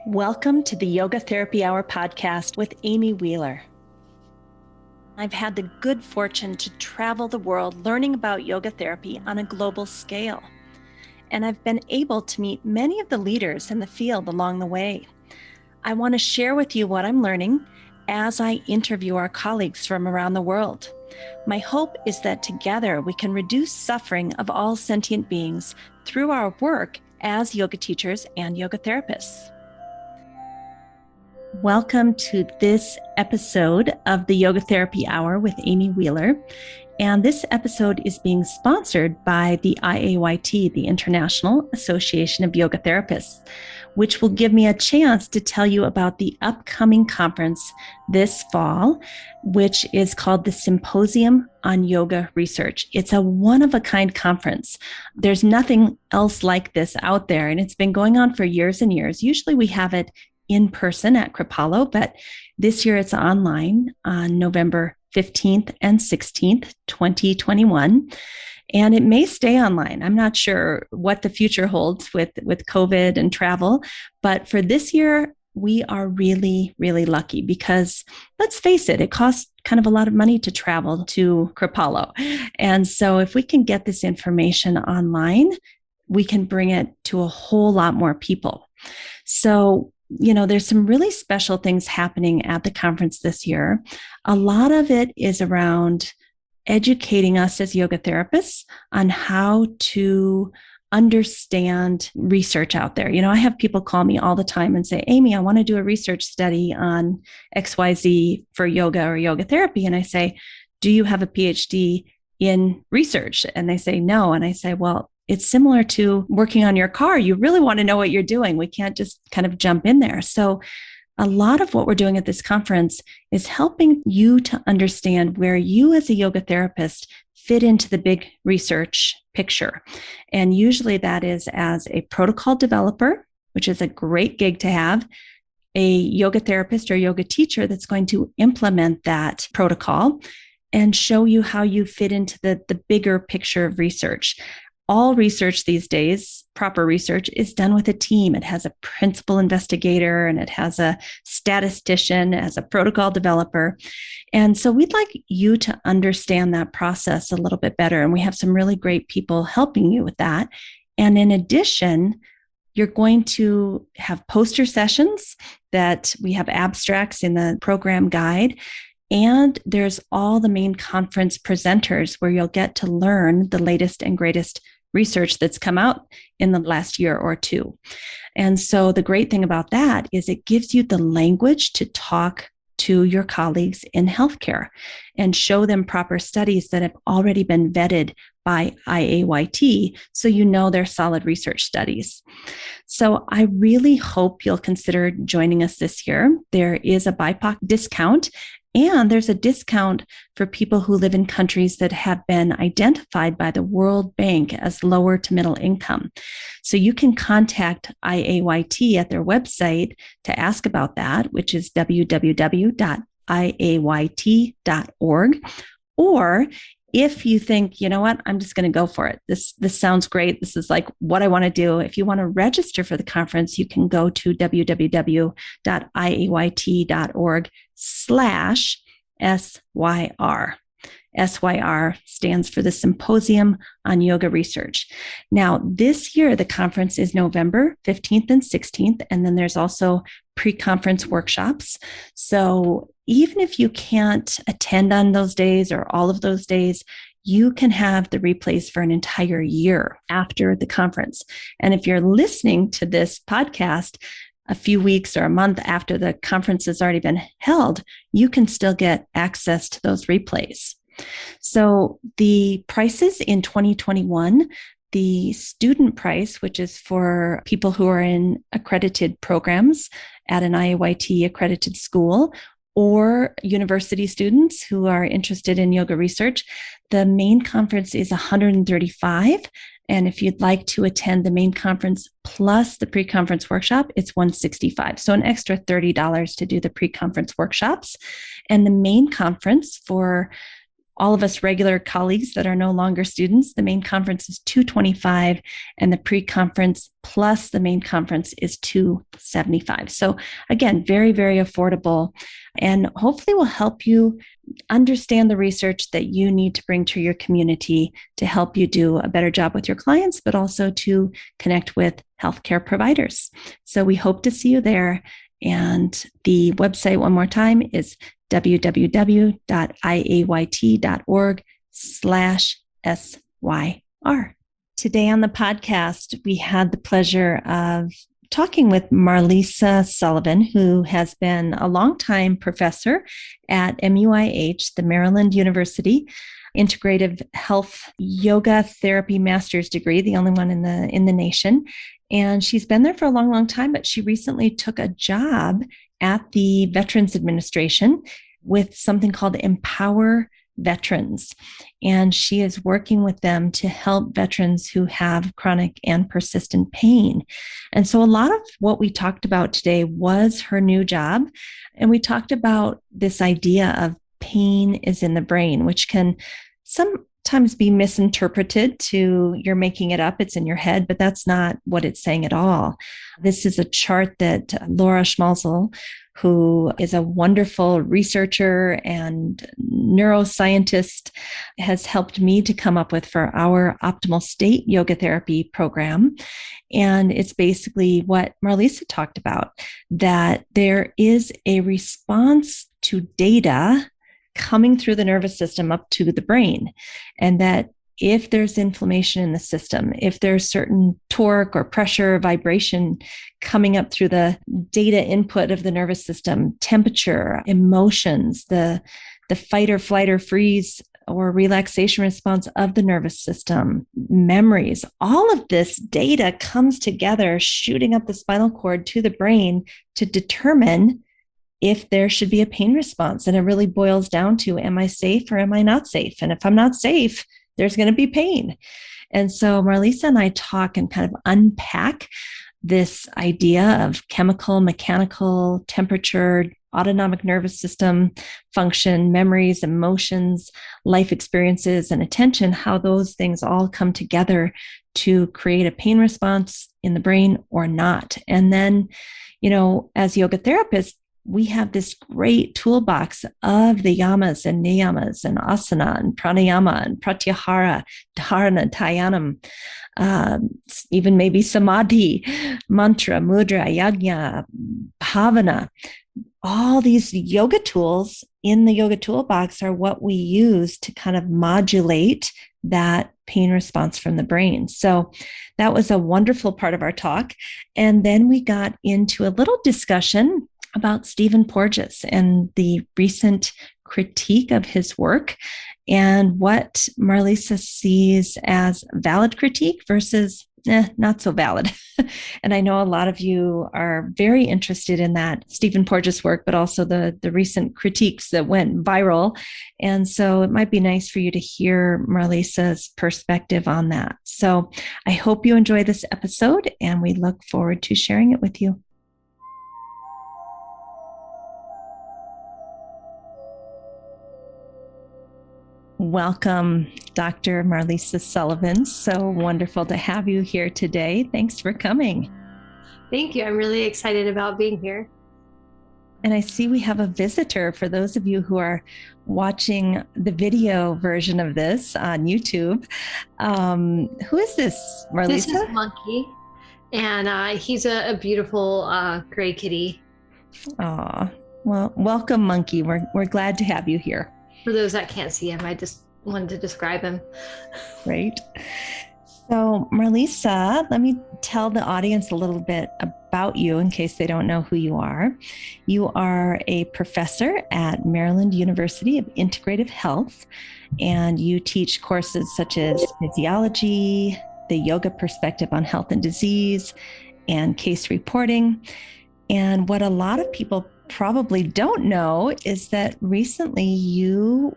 Welcome to the Yoga Therapy Hour podcast with Amy Wheeler. I've had the good fortune to travel the world learning about yoga therapy on a global scale, and I've been able to meet many of the leaders in the field along the way. I want to share with you what I'm learning as I interview our colleagues from around the world. My hope is that together we can reduce suffering of all sentient beings through our work as yoga teachers and yoga therapists. Welcome to this episode of the Yoga Therapy Hour with Amy Wheeler. And this episode is being sponsored by the I-AYT, the International Association of Yoga Therapists, which will give me a chance to tell you about the upcoming conference this fall, which is called the Symposium on Yoga Research. It's a one-of-a-kind conference. There's nothing else like this out there, and it's been going on for years and years. Usually we have it in person at Kripalu, but this year it's online on November 15th and 16th, 2021. And it may stay online. I'm not sure what the future holds with COVID and travel, but for this year, we are really, really lucky because let's face it, it costs kind of a lot of money to travel to Kripalu. And so if we can get this information online, we can bring it to a whole lot more people. So there's some really special things happening at the conference this year. A lot of it is around educating us as yoga therapists on how to understand research out there. I have people call me all the time and say, Amy, I want to do a research study on XYZ for yoga or yoga therapy. And I say, do you have a PhD in research? And they say, no. And I say, well, it's similar to working on your car. You really want to know what you're doing. We can't just kind of jump in there. So a lot of what we're doing at this conference is helping you to understand where you as a yoga therapist fit into the big research picture. And usually that is as a protocol developer, which is a great gig to have, a yoga therapist or yoga teacher that's going to implement that protocol and show you how you fit into the bigger picture of research. All research these days, proper research, is done with a team. It has a principal investigator and it has a statistician as a protocol developer. And so we'd like you to understand that process a little bit better. And we have some really great people helping you with that. And in addition, you're going to have poster sessions that we have abstracts in the program guide. And there's all the main conference presenters where you'll get to learn the latest and greatest research that's come out in the last year or two. And so the great thing about that is it gives you the language to talk to your colleagues in healthcare and show them proper studies that have already been vetted by I-AYT, so they're solid research studies. So I really hope you'll consider joining us this year. There is a BIPOC discount, and there's a discount for people who live in countries that have been identified by the World Bank as lower to middle income. So you can contact I-AYT at their website to ask about that, which is www.iayt.org. Or if you think, I'm just going to go for it. This sounds great. This is like what I want to do. If you want to register for the conference, you can go to www.iayt.org/SYR. SYR stands for the Symposium on Yoga Research. Now, this year, the conference is November 15th and 16th, and then there's also pre-conference workshops. So even if you can't attend on those days or all of those days, you can have the replays for an entire year after the conference. And if you're listening to this podcast a few weeks or a month after the conference has already been held, you can still get access to those replays. So the prices in 2021, the student price, which is for people who are in accredited programs at an I-AYT accredited school, or university students who are interested in yoga research, the main conference is $135. And if you'd like to attend the main conference plus the pre-conference workshop, it's $165. So an extra $30 to do the pre-conference workshops. And the main conference for all of us regular colleagues that are no longer students, the main conference is $225, and the pre-conference plus the main conference is $275. So again, very, very affordable, and hopefully will help you understand the research that you need to bring to your community to help you do a better job with your clients, but also to connect with healthcare providers. So we hope to see you there. And the website, one more time, is www.iayt.org/SYR. Today on the podcast, we had the pleasure of talking with Marlysa Sullivan, who has been a longtime professor at MUIH, the Maryland University Integrative Health Yoga Therapy Master's degree, the only one in the nation. And she's been there for a long, long time, but she recently took a job at the Veterans Administration with something called Empower Veterans. And she is working with them to help veterans who have chronic and persistent pain. And so a lot of what we talked about today was her new job. And we talked about this idea of pain is in the brain, which can sometimes be misinterpreted to you're making it up, it's in your head, but that's not what it's saying at all. This is a chart that Laura Schmalzel, who is a wonderful researcher and neuroscientist, has helped me to come up with for our optimal state yoga therapy program. And it's basically what Marlysa talked about, that there is a response to data coming through the nervous system up to the brain, and that if there's inflammation in the system, if there's certain torque or pressure or vibration coming up through the data input of the nervous system, temperature, emotions, the fight or flight or freeze or relaxation response of the nervous system, memories, all of this data comes together, shooting up the spinal cord to the brain to determine if there should be a pain response. And it really boils down to, am I safe or am I not safe? And if I'm not safe, there's going to be pain. And so Marlysa and I talk and kind of unpack this idea of chemical, mechanical, temperature, autonomic nervous system function, memories, emotions, life experiences, and attention, how those things all come together to create a pain response in the brain or not. And then, as yoga therapists, we have this great toolbox of the yamas and niyamas and asana and pranayama and pratyahara, dharana, dhyanam, even maybe samadhi, mantra, mudra, yajna, bhavana. All these yoga tools in the yoga toolbox are what we use to kind of modulate that pain response from the brain. So that was a wonderful part of our talk. And then we got into a little discussion about Stephen Porges and the recent critique of his work and what Marlysa sees as valid critique versus not so valid. And I know a lot of you are very interested in that Stephen Porges work, but also the recent critiques that went viral. And so it might be nice for you to hear Marlysa's perspective on that. So I hope you enjoy this episode, and we look forward to sharing it with you. Welcome, Dr. Marlysa Sullivan. So wonderful to have you here today. Thanks for coming. Thank you. I'm really excited about being here. And I see we have a visitor for those of you who are watching the video version of this on YouTube. Who is this, Marlysa? This is Monkey, and he's a beautiful gray kitty. Aw, well, welcome, Monkey. We're glad to have you here. For those that can't see him, I just wanted to describe him. Great. So Marlysa, let me tell the audience a little bit about you in case they don't know who you are. You are a professor at Maryland University of Integrative Health, and you teach courses such as physiology, the yoga perspective on health and disease, and case reporting. And what a lot of people probably don't know is that recently you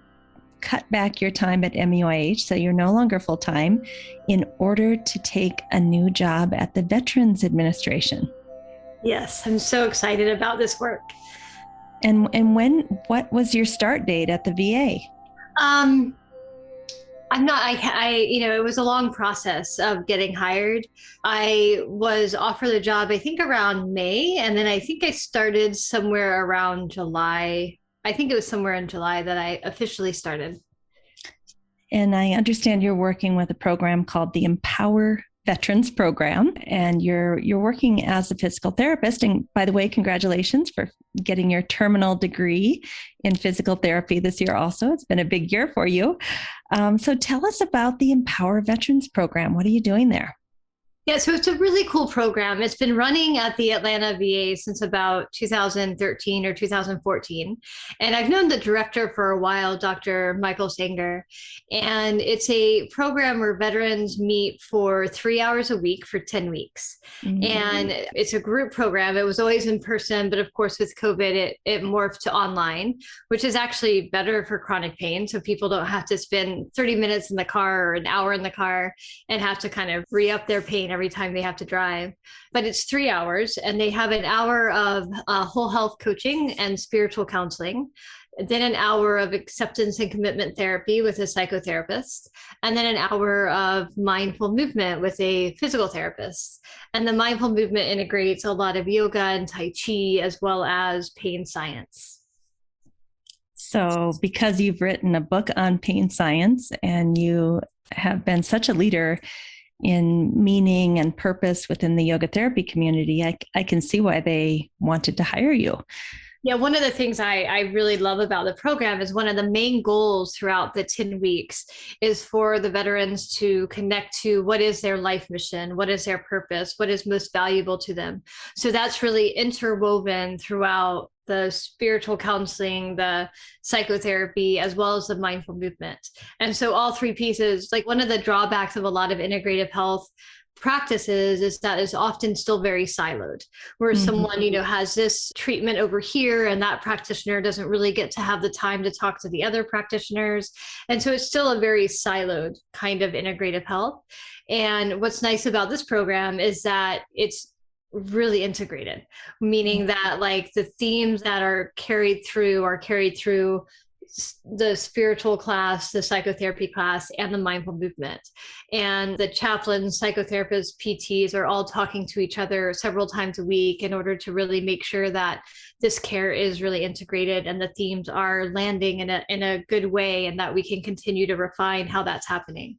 cut back your time at MUIH, so you're no longer full-time, in order to take a new job at the Veterans Administration. Yes, I'm so excited about this work. And what was your start date at the VA? Um, I'm not, it was a long process of getting hired. I was offered a job, I think around May, and then I think I started somewhere around July. I think it was somewhere in July that I officially started. And I understand you're working with a program called the Empower Veterans Program, and you're working as a physical therapist. And by the way, congratulations for getting your terminal degree in physical therapy this year. Also, it's been a big year for you. So tell us about the Empower Veterans Program. What are you doing there? Yeah, so it's a really cool program. It's been running at the Atlanta VA since about 2013 or 2014. And I've known the director for a while, Dr. Michael Sanger. And it's a program where veterans meet for 3 hours a week for 10 weeks. Mm-hmm. And it's a group program. It was always in person, but of course, with COVID, it morphed to online, which is actually better for chronic pain. So people don't have to spend 30 minutes in the car or an hour in the car and have to kind of re up their pain every time they have to drive. But it's 3 hours, and they have an hour of whole health coaching and spiritual counseling, then an hour of acceptance and commitment therapy with a psychotherapist, and then an hour of mindful movement with a physical therapist. And the mindful movement integrates a lot of yoga and Tai Chi as well as pain science. So because you've written a book on pain science and you have been such a leader in meaning and purpose within the yoga therapy community, I can see why they wanted to hire you. Yeah, one of the things I really love about the program is one of the main goals throughout the 10 weeks is for the veterans to connect to what is their life mission, what is their purpose, what is most valuable to them. So that's really interwoven throughout the spiritual counseling, the psychotherapy, as well as the mindful movement. And so all three pieces, like one of the drawbacks of a lot of integrative health practices is that it's often still very siloed, where someone has this treatment over here and that practitioner doesn't really get to have the time to talk to the other practitioners. And so it's still a very siloed kind of integrative health. And what's nice about this program is that it's really integrated, meaning that like the themes that are carried through the spiritual class, the psychotherapy class, and the mindful movement. And the chaplains, psychotherapists, PTs are all talking to each other several times a week in order to really make sure that this care is really integrated and the themes are landing in a good way, and that we can continue to refine how that's happening.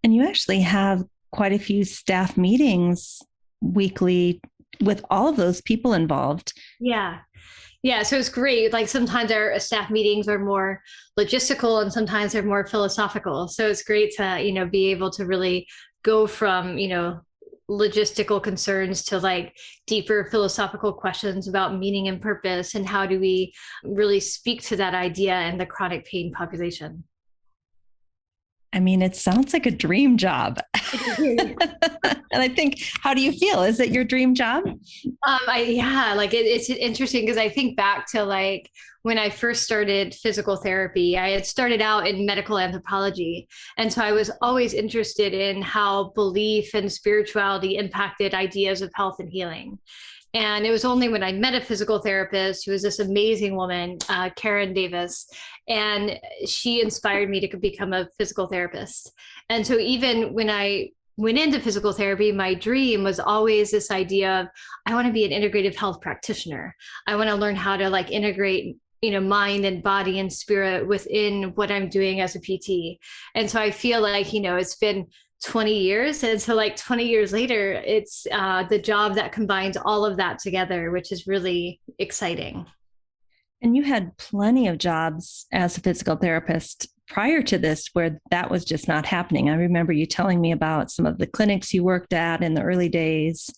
And you actually have quite a few staff meetings weekly with all of those people involved. Yeah, so it's great. Like sometimes our staff meetings are more logistical and sometimes they're more philosophical. So it's great to, be able to really go from, logistical concerns to like deeper philosophical questions about meaning and purpose, and how do we really speak to that idea in the chronic pain population. I mean, it sounds like a dream job. And I think, how do you feel? Is it your dream job? It's interesting because I think back to like when I first started physical therapy. I had started out in medical anthropology. And so I was always interested in how belief and spirituality impacted ideas of health and healing. And it was only when I met a physical therapist who was this amazing woman, Karen Davis, and she inspired me to become a physical therapist. And so even when I went into physical therapy, my dream was always this idea of, I want to be an integrative health practitioner. I want to learn how to like integrate mind and body and spirit within what I'm doing as a PT. And so I feel like, it's been 20 years. And so like 20 years later, it's the job that combines all of that together, which is really exciting. And you had plenty of jobs as a physical therapist prior to this where that was just not happening. I remember you telling me about some of the clinics you worked at in the early days.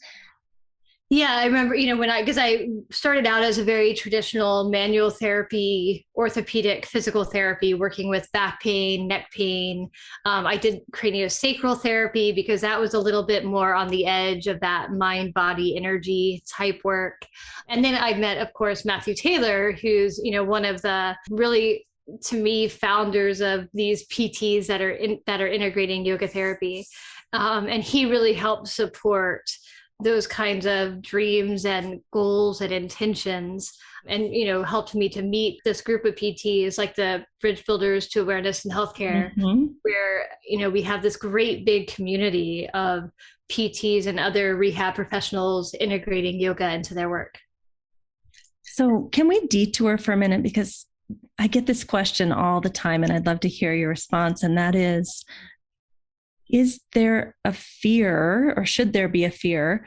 Yeah, I remember, because I started out as a very traditional manual therapy, orthopedic physical therapy, working with back pain, neck pain. I did craniosacral therapy because that was a little bit more on the edge of that mind, body, energy type work. And then I met, of course, Matthew Taylor, who's, one of the really, to me, founders of these PTs that are integrating yoga therapy. And he really helped support those kinds of dreams and goals and intentions, and helped me to meet this group of PTs, like the Bridge Builders to Awareness in Healthcare, where we have this great big community of PTs and other rehab professionals integrating yoga into their work. So can we detour for a minute? Because I get this question all the time, and I'd love to hear your response. And that is there a fear, or should there be a fear,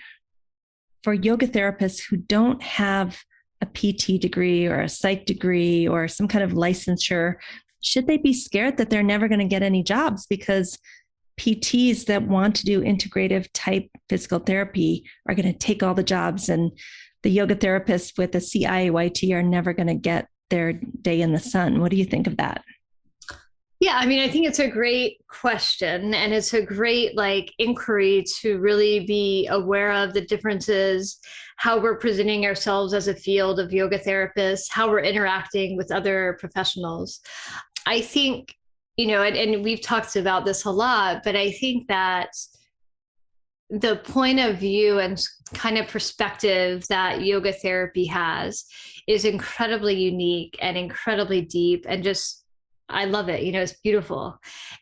for yoga therapists who don't have a PT degree or a psych degree or some kind of licensure? Should they be scared that they're never going to get any jobs because PTs that want to do integrative type physical therapy are going to take all the jobs, and the yoga therapists with a C-IAYT are never going to get their day in the sun? What do you think of that? Yeah, I mean, I think it's a great question, and it's a great inquiry to really be aware of the differences, how we're presenting ourselves as a field of yoga therapists, how we're interacting with other professionals. I think, and we've talked about this a lot, but I think that the point of view and kind of perspective that yoga therapy has is incredibly unique and incredibly deep, and just, I love it. It's beautiful.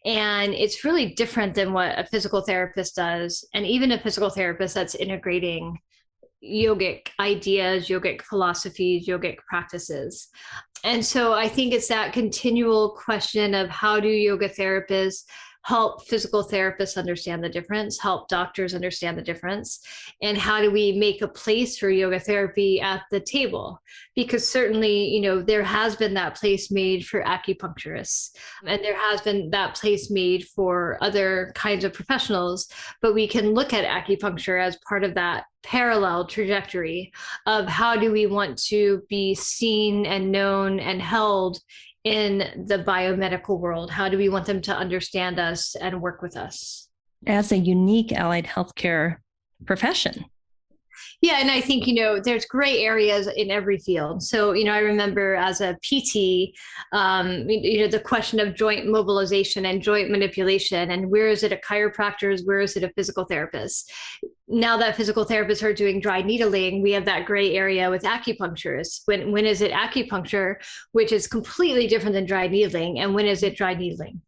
And it's really different than what a physical therapist does. And even a physical therapist that's integrating yogic ideas, yogic philosophies, yogic practices. And so I think it's that continual question of how do yoga therapists help physical therapists understand the difference, help doctors understand the difference, and how do we make a place for yoga therapy at the table? Because certainly, there has been that place made for acupuncturists, and there has been that place made for other kinds of professionals, but we can look at acupuncture as part of that parallel trajectory of how do we want to be seen and known and held in the biomedical world? How do we want them to understand us and work with us? As a unique allied healthcare profession. Yeah, and I think, there's gray areas in every field. So, I remember as a PT, the question of joint mobilization and joint manipulation, and where is it a chiropractor's, where is it a physical therapist? Now that physical therapists are doing dry needling, we have that gray area with acupuncturists. When is it acupuncture, which is completely different than dry needling, and when is it dry needling?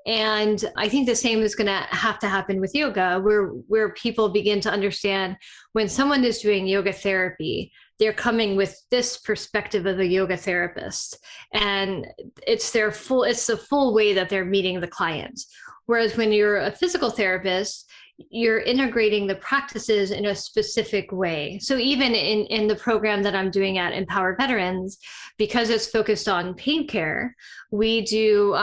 And I think the same is going to happen with yoga, where people begin to understand when someone is doing yoga therapy, they're coming with this perspective of a yoga therapist, and it's the full way that they're meeting the client. Whereas when you're a physical therapist, you're integrating the practices in a specific way. So even in the program that I'm doing at Empower Veterans, because it's focused on pain care, we do,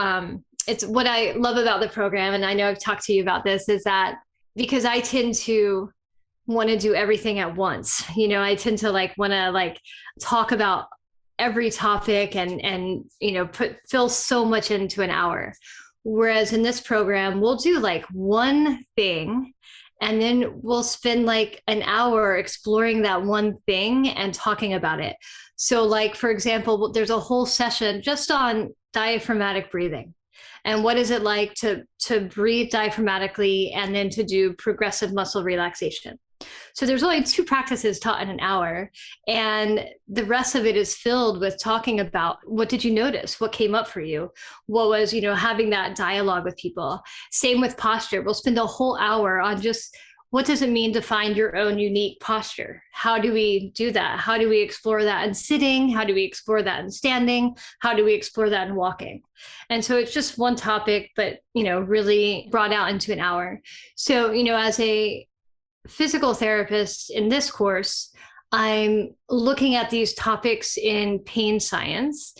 it's what I love about the program, and I know I've talked to you about this, is that because I tend to want to do everything at once, I tend to want to talk about every topic and fill so much into an hour. Whereas in this program, we'll do one thing, and then we'll spend an hour exploring that one thing and talking about it. So for example, there's a whole session just on diaphragmatic breathing. And what is it like to breathe diaphragmatically and then to do progressive muscle relaxation? So there's only 2 practices taught in an hour, and the rest of it is filled with talking about what did you notice? What came up for you? What was, having that dialogue with people. Same with posture. We'll spend a whole hour on just what does it mean to find your own unique posture? How do we do that? How do we explore that in sitting? How do we explore that in standing? How do we explore that in walking? And so it's just one topic, but, really brought out into an hour. So, as a physical therapist in this course, I'm looking at these topics in pain science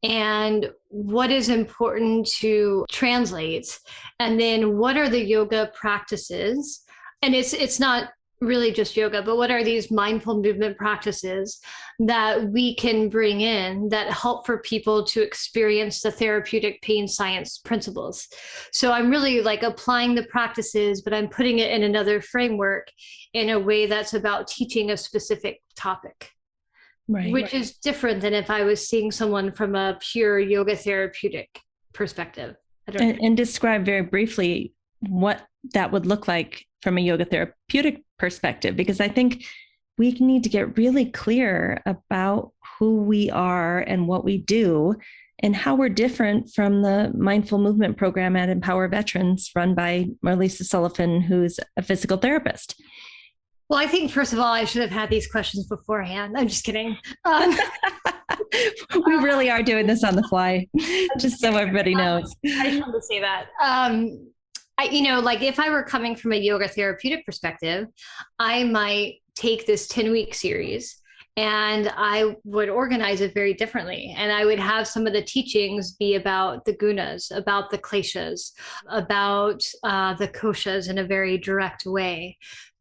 and what is important to translate. And then what are the yoga practices? And it's not really just yoga, but what are these mindful movement practices that we can bring in that help for people to experience the therapeutic pain science principles? So I'm really applying the practices, but I'm putting it in another framework in a way that's about teaching a specific topic, right, which is different than if I was seeing someone from a pure yoga therapeutic perspective. And describe very briefly what that would look like from a yoga therapeutic perspective, because I think we need to get really clear about who we are and what we do and how we're different from the mindful movement program at Empower Veterans run by Marlysa Sullivan, who's a physical therapist. Well, I think, first of all, I should have had these questions beforehand. I'm just kidding. We really are doing this on the fly, just so everybody knows. I just wanted to say that. Like if I were coming from a yoga therapeutic perspective, I might take this 10-week series and I would organize it very differently. And I would have some of the teachings be about the gunas, about the kleshas, about the koshas in a very direct way.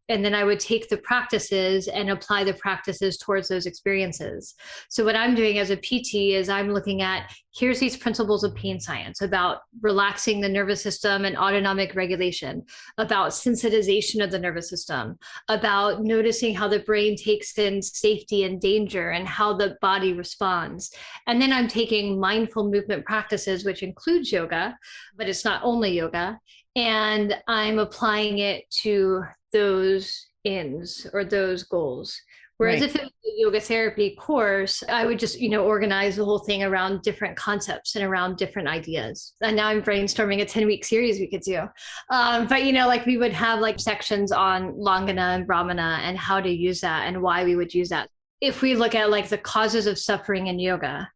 And then I would take the practices and apply the practices towards those experiences. So what I'm doing as a PT is I'm looking at, here's these principles of pain science about relaxing the nervous system and autonomic regulation, about sensitization of the nervous system, about noticing how the brain takes in safety and danger and how the body responds. And then I'm taking mindful movement practices, which includes yoga, but it's not only yoga. And I'm applying it to those ends or those goals. Whereas if it was a yoga therapy course, I would just, organize the whole thing around different concepts and around different ideas. And now I'm brainstorming a 10-week series we could do. But, like we would have like sections on Langana and Brahmana and how to use that and why we would use that. If we look at like the causes of suffering in yoga,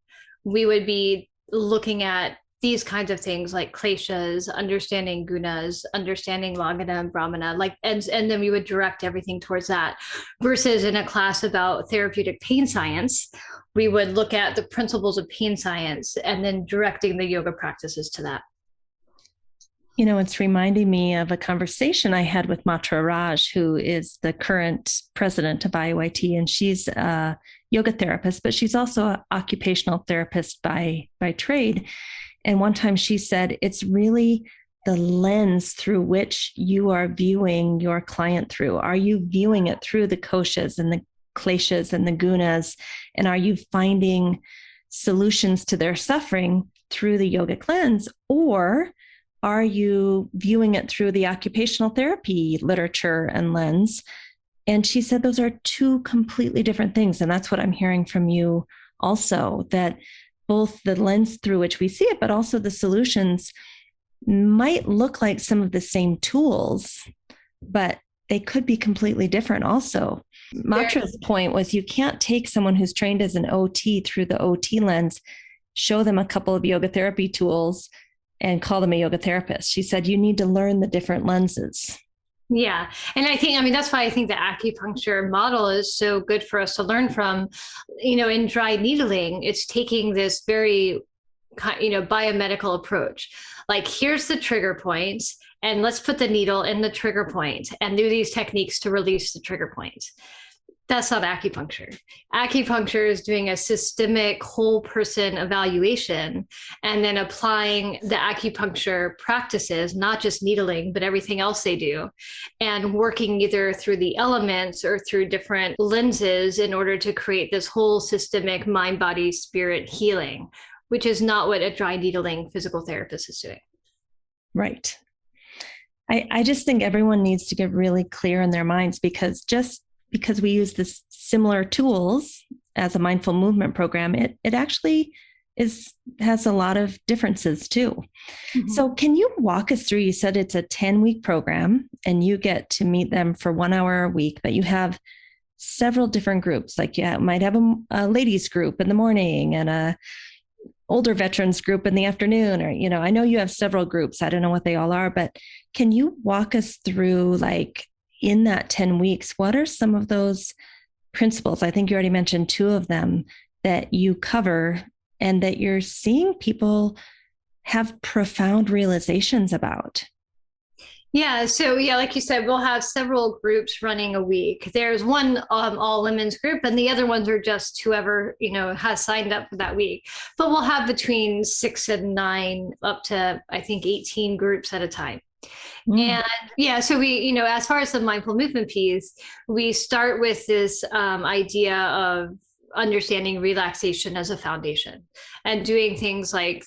we would be looking at these kinds of things like kleshas, understanding gunas, understanding Langana and Brahmana, and then we would direct everything towards that. Versus in a class about therapeutic pain science, we would look at the principles of pain science and then directing the yoga practices to that. It's reminding me of a conversation I had with Matra Raj, who is the current president of E-RYT, and she's a yoga therapist, but she's also an occupational therapist by trade. And one time she said, it's really the lens through which you are viewing your client through. Are you viewing it through the koshas and the kleshas and the gunas? And are you finding solutions to their suffering through the yogic lens? Or are you viewing it through the occupational therapy literature and lens? And she said, those are two completely different things. And that's what I'm hearing from you also, that both the lens through which we see it, but also the solutions might look like some of the same tools, but they could be completely different also. Matra's point was you can't take someone who's trained as an OT through the OT lens, show them a couple of yoga therapy tools and call them a yoga therapist. She said, you need to learn the different lenses. Yeah. And that's why I think the acupuncture model is so good for us to learn from. In dry needling, it's taking this very, biomedical approach. Like, here's the trigger point, and let's put the needle in the trigger point and do these techniques to release the trigger point. That's not acupuncture. Acupuncture is doing a systemic whole person evaluation and then applying the acupuncture practices, not just needling, but everything else they do, and working either through the elements or through different lenses in order to create this whole systemic mind, body, spirit healing, which is not what a dry needling physical therapist is doing. Right. I just think everyone needs to get really clear in their minds, because we use this similar tools as a mindful movement program, it actually has a lot of differences too. Mm-hmm. So can you walk us through, you said it's a 10-week program and you get to meet them for 1 hour a week, but you have several different groups. Like you might have a ladies group in the morning and a older veterans group in the afternoon, or, I know you have several groups. I don't know what they all are, but can you walk us through, like, in that 10 weeks, what are some of those principles? I think you already mentioned 2 of them that you cover and that you're seeing people have profound realizations about. Yeah. So like you said, we'll have several groups running a week. There's one all women's group, and the other ones are just whoever, has signed up for that week. But we'll have between 6 and 9 up to, I think, 18 groups at a time. And so we, as far as the mindful movement piece, we start with this idea of understanding relaxation as a foundation and doing things like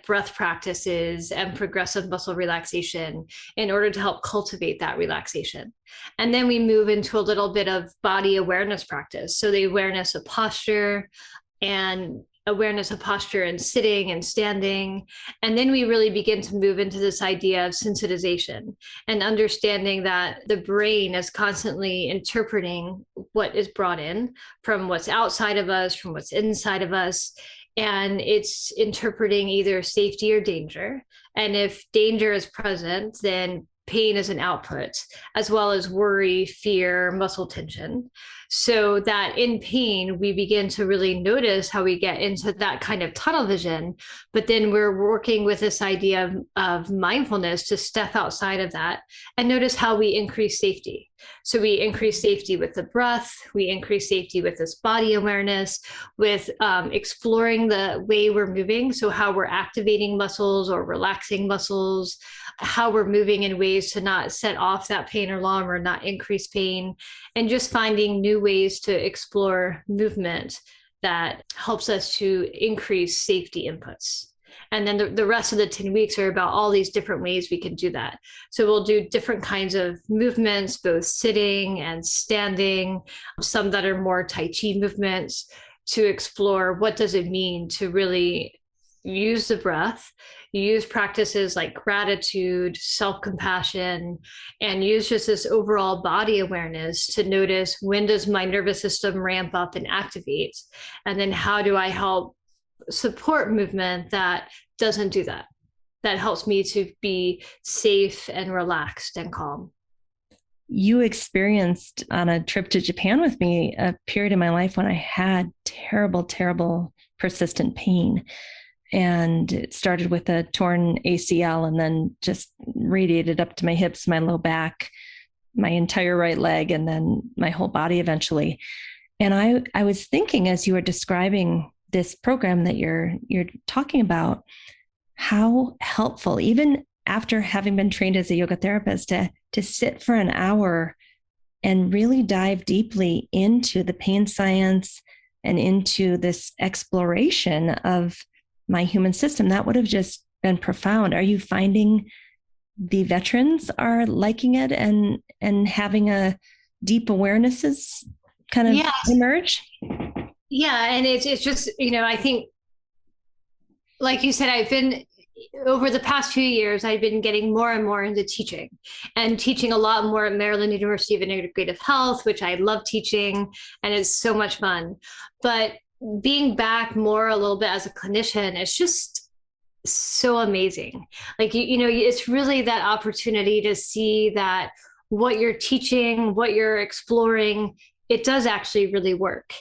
breath practices and progressive muscle relaxation in order to help cultivate that relaxation. And then we move into a little bit of body awareness practice. So the awareness of posture and sitting and standing. And then we really begin to move into this idea of sensitization and understanding that the brain is constantly interpreting what is brought in from what's outside of us, from what's inside of us. And it's interpreting either safety or danger. And if danger is present, then pain is an output, as well as worry, fear, muscle tension. So that in pain, we begin to really notice how we get into that kind of tunnel vision. But then we're working with this idea of mindfulness to step outside of that and notice how we increase safety. So we increase safety with the breath, we increase safety with this body awareness, with exploring the way we're moving. So how we're activating muscles or relaxing muscles, how we're moving in ways to not set off that pain alarm or not increase pain, and just finding new ways to explore movement that helps us to increase safety inputs. And then the rest of the 10 weeks are about all these different ways we can do that. So we'll do different kinds of movements, both sitting and standing, some that are more Tai Chi movements, to explore what does it mean to really use the breath, use practices like gratitude, self-compassion, and use just this overall body awareness to notice, when does my nervous system ramp up and activate? And then how do I help support movement that doesn't do that, that helps me to be safe and relaxed and calm. You experienced on a trip to Japan with me a period in my life when I had terrible, terrible, persistent pain. And it started with a torn ACL and then just radiated up to my hips, my low back, my entire right leg, and then my whole body eventually. And I was thinking, as you were describing this program that you're talking about, how helpful, even after having been trained as a yoga therapist, to sit for an hour and really dive deeply into the pain science and into this exploration of my human system. That would have just been profound. Are you finding the veterans are liking it and having a deep awarenesses kind of emerge? Yeah. And it's just, I think, like you said, over the past few years, I've been getting more and more into teaching a lot more at Maryland University of Integrative Health, which I love teaching, and it's so much fun. But being back more a little bit as a clinician, it's just so amazing. Like, it's really that opportunity to see that what you're teaching, what you're exploring, it does actually really work.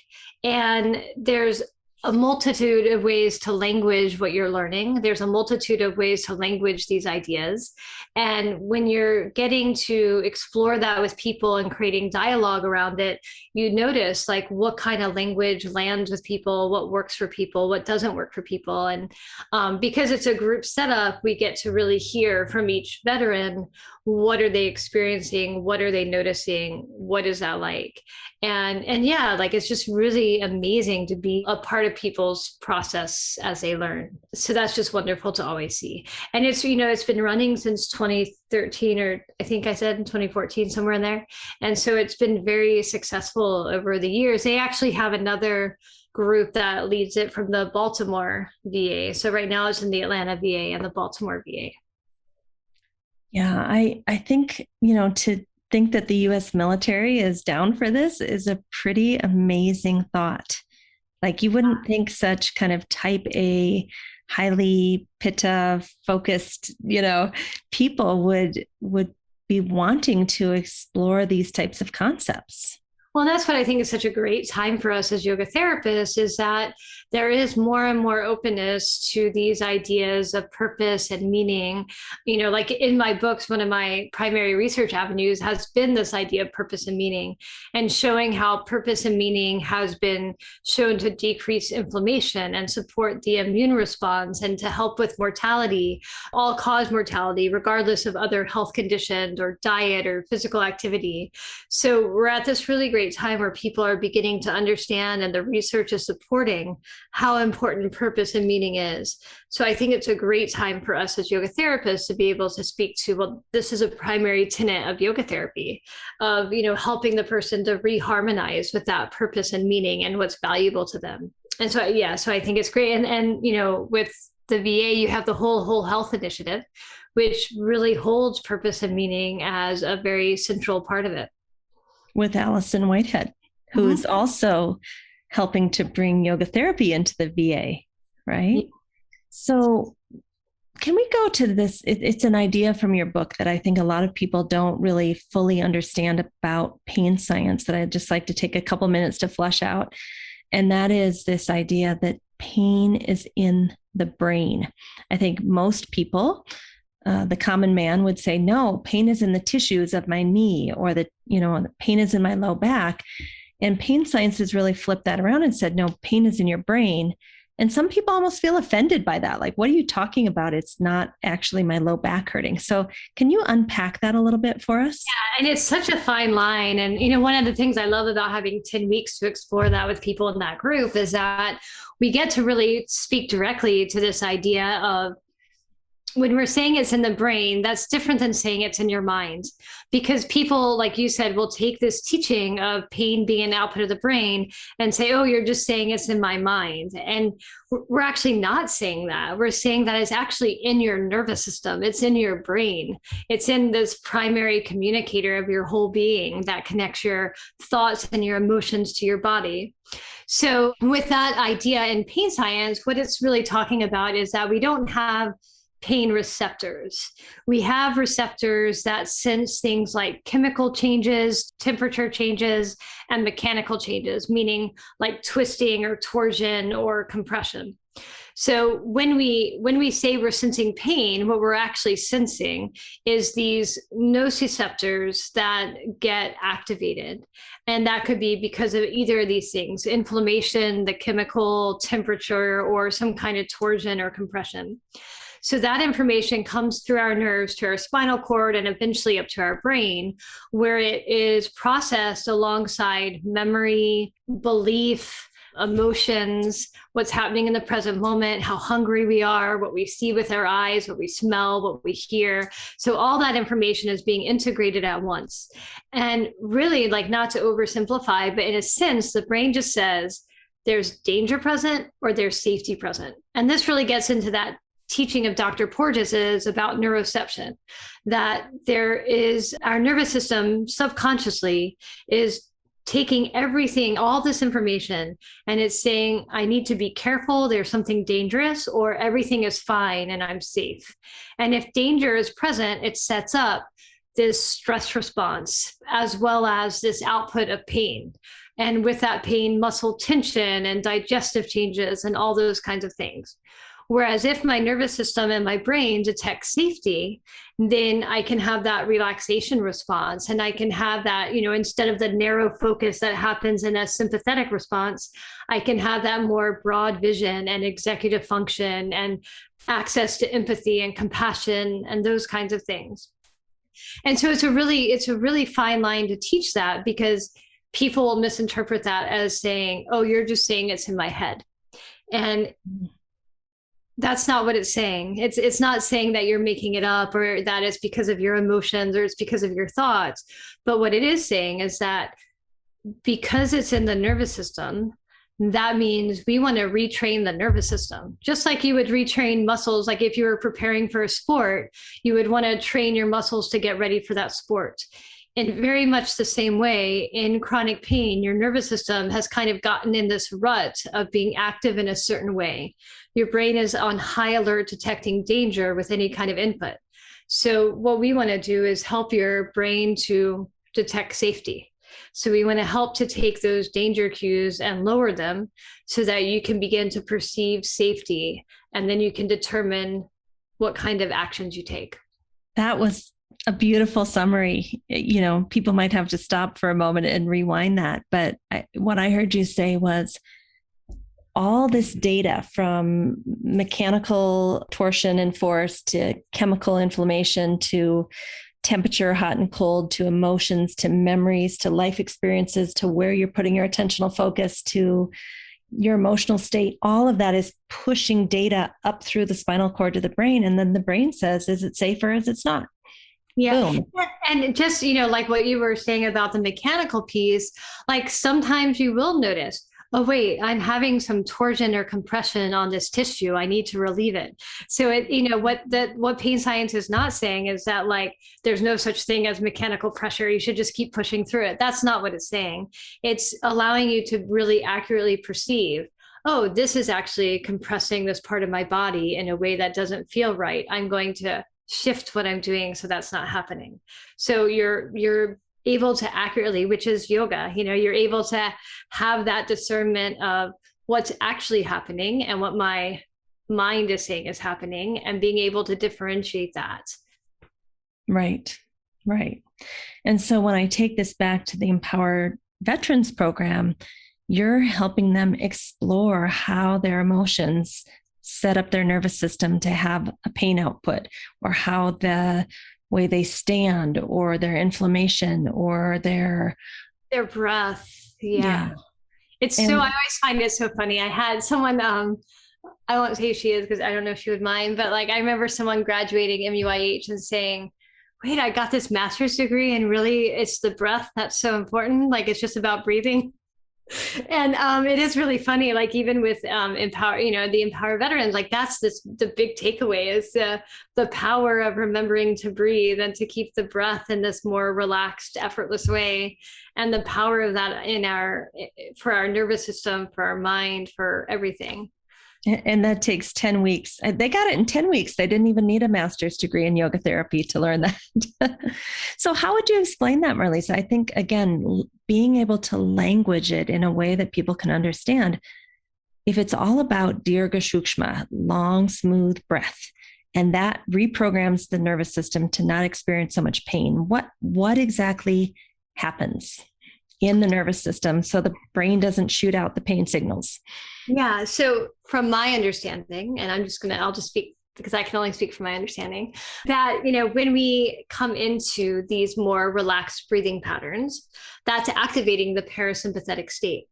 And there's a multitude of ways to language what you're learning. There's a multitude of ways to language these ideas. And when you're getting to explore that with people and creating dialogue around it, you notice like what kind of language lands with people, what works for people, what doesn't work for people. And because it's a group setup, we get to really hear from each veteran, what are they experiencing? What are they noticing? What is that like? And yeah, like it's just really amazing to be a part of people's process as they learn. So that's just wonderful to always see. And it's, it's been running since 2013, or I think I said in 2014, somewhere in there. And so it's been very successful over the years. They actually have another group that leads it from the Baltimore VA. So right now it's in the Atlanta VA and the Baltimore VA. Yeah, I think, to think that the US military is down for this is a pretty amazing thought. Like you wouldn't think such kind of type A, highly pitta focused, people would be wanting to explore these types of concepts. Well, that's what I think is such a great time for us as yoga therapists, is that there is more and more openness to these ideas of purpose and meaning. Like in my books, one of my primary research avenues has been this idea of purpose and meaning, and showing how purpose and meaning has been shown to decrease inflammation and support the immune response and to help with mortality, all-cause mortality, regardless of other health conditions or diet or physical activity. So we're at this really great great time where people are beginning to understand, and the research is supporting how important purpose and meaning is. So I think it's a great time for us as yoga therapists to be able to speak to, well, this is a primary tenet of yoga therapy, of, helping the person to reharmonize with that purpose and meaning and what's valuable to them. And so, so I think it's great. And with the VA, you have the whole health initiative, which really holds purpose and meaning as a very central part of it. With Allison Whitehead, who is also helping to bring yoga therapy into the VA, right? Yeah. So can we go to this? It's an idea from your book that I think a lot of people don't really fully understand about pain science that I'd just like to take a couple minutes to flesh out. And that is this idea that pain is in the brain. I think most people, the common man, would say, no, pain is in the tissues of my knee, or the pain is in my low back. And pain science has really flipped that around and said, no, pain is in your brain. And some people almost feel offended by that. Like, what are you talking about? It's not actually my low back hurting. So can you unpack that a little bit for us? Yeah, and it's such a fine line. And, one of the things I love about having 10 weeks to explore that with people in that group is that we get to really speak directly to this idea of, when we're saying it's in the brain, that's different than saying it's in your mind, because people, like you said, will take this teaching of pain being an output of the brain and say, oh, you're just saying it's in my mind. And we're actually not saying that. We're saying that it's actually in your nervous system. It's in your brain. It's in this primary communicator of your whole being that connects your thoughts and your emotions to your body. So with that idea in pain science, what it's really talking about is that we don't have pain receptors. We have receptors that sense things like chemical changes, temperature changes, and mechanical changes, meaning like twisting or torsion or compression. So when we say we're sensing pain, what we're actually sensing is these nociceptors that get activated. And that could be because of either of these things: inflammation, the chemical, temperature, or some kind of torsion or compression. So that information comes through our nerves to our spinal cord and eventually up to our brain, where it is processed alongside memory, belief, emotions, what's happening in the present moment, how hungry we are, what we see with our eyes, what we smell, what we hear. So all that information is being integrated at once. And really, like, not to oversimplify, but in a sense, the brain just says there's danger present or there's safety present. And this really gets into that teaching of Dr. Porges is about neuroception, that there is, our nervous system subconsciously is taking everything, all this information, and it's saying, I need to be careful, there's something dangerous, or everything is fine and I'm safe. And if danger is present, it sets up this stress response as well as this output of pain. And with that pain, muscle tension and digestive changes and all those kinds of things. Whereas if my nervous system and my brain detect safety, then I can have that relaxation response, and I can have that, instead of the narrow focus that happens in a sympathetic response, I can have that more broad vision and executive function and access to empathy and compassion and those kinds of things. And so it's a really fine line to teach that, because people will misinterpret that as saying, oh, you're just saying it's in my head. And that's not what it's saying. It's not saying that you're making it up, or that it's because of your emotions, or it's because of your thoughts. But what it is saying is that because it's in the nervous system, that means we want to retrain the nervous system. Just like you would retrain muscles, like if you were preparing for a sport, you would want to train your muscles to get ready for that sport. In very much the same way, in chronic pain, your nervous system has kind of gotten in this rut of being active in a certain way. Your brain is on high alert, detecting danger with any kind of input. So what we want to do is help your brain to detect safety. So we want to help to take those danger cues and lower them so that you can begin to perceive safety, and then you can determine what kind of actions you take. That was a beautiful summary. People might have to stop for a moment and rewind that. But what I heard you say was all this data, from mechanical torsion and force to chemical inflammation to temperature, hot and cold, to emotions, to memories, to life experiences, to where you're putting your attentional focus, to your emotional state. All of that is pushing data up through the spinal cord to the brain. And then the brain says, is it safe or is it not? Yeah. Boom. And just, like what you were saying about the mechanical piece, like sometimes you will notice, oh, wait, I'm having some torsion or compression on this tissue. I need to relieve it. So what pain science is not saying is that like there's no such thing as mechanical pressure. You should just keep pushing through it. That's not what it's saying. It's allowing you to really accurately perceive, oh, this is actually compressing this part of my body in a way that doesn't feel right. I'm going to shift what I'm doing so that's not happening. So you're able to accurately, which is yoga, you're able to have that discernment of what's actually happening and what my mind is saying is happening, and being able to differentiate that. Right. And so when I take this back to the Empowered Veterans Program, you're helping them explore how their emotions set up their nervous system to have a pain output, or how the way they stand, or their inflammation, or their breath. Yeah. It's I always find it so funny. I had someone, I won't say who she is because I don't know if she would mind, but like I remember someone graduating MUIH and saying, wait, I got this master's degree and really it's the breath that's so important. Like it's just about breathing. And it is really funny, like even with Empower, the Empower Veterans, like that's the big takeaway is the power of remembering to breathe and to keep the breath in this more relaxed, effortless way, and the power of that for our nervous system, for our mind, for everything. And that takes 10 weeks. They got it in 10 weeks. They didn't even need a master's degree in yoga therapy to learn that. So how would you explain that, Marlysa? I think, again, being able to language it in a way that people can understand. If it's all about Dirga Shukshma, long, smooth breath, and that reprograms the nervous system to not experience so much pain, what exactly happens in the nervous system so the brain doesn't shoot out the pain signals? Yeah. So from my understanding, and I'll just speak because I can only speak from my understanding, that, when we come into these more relaxed breathing patterns, that's activating the parasympathetic state.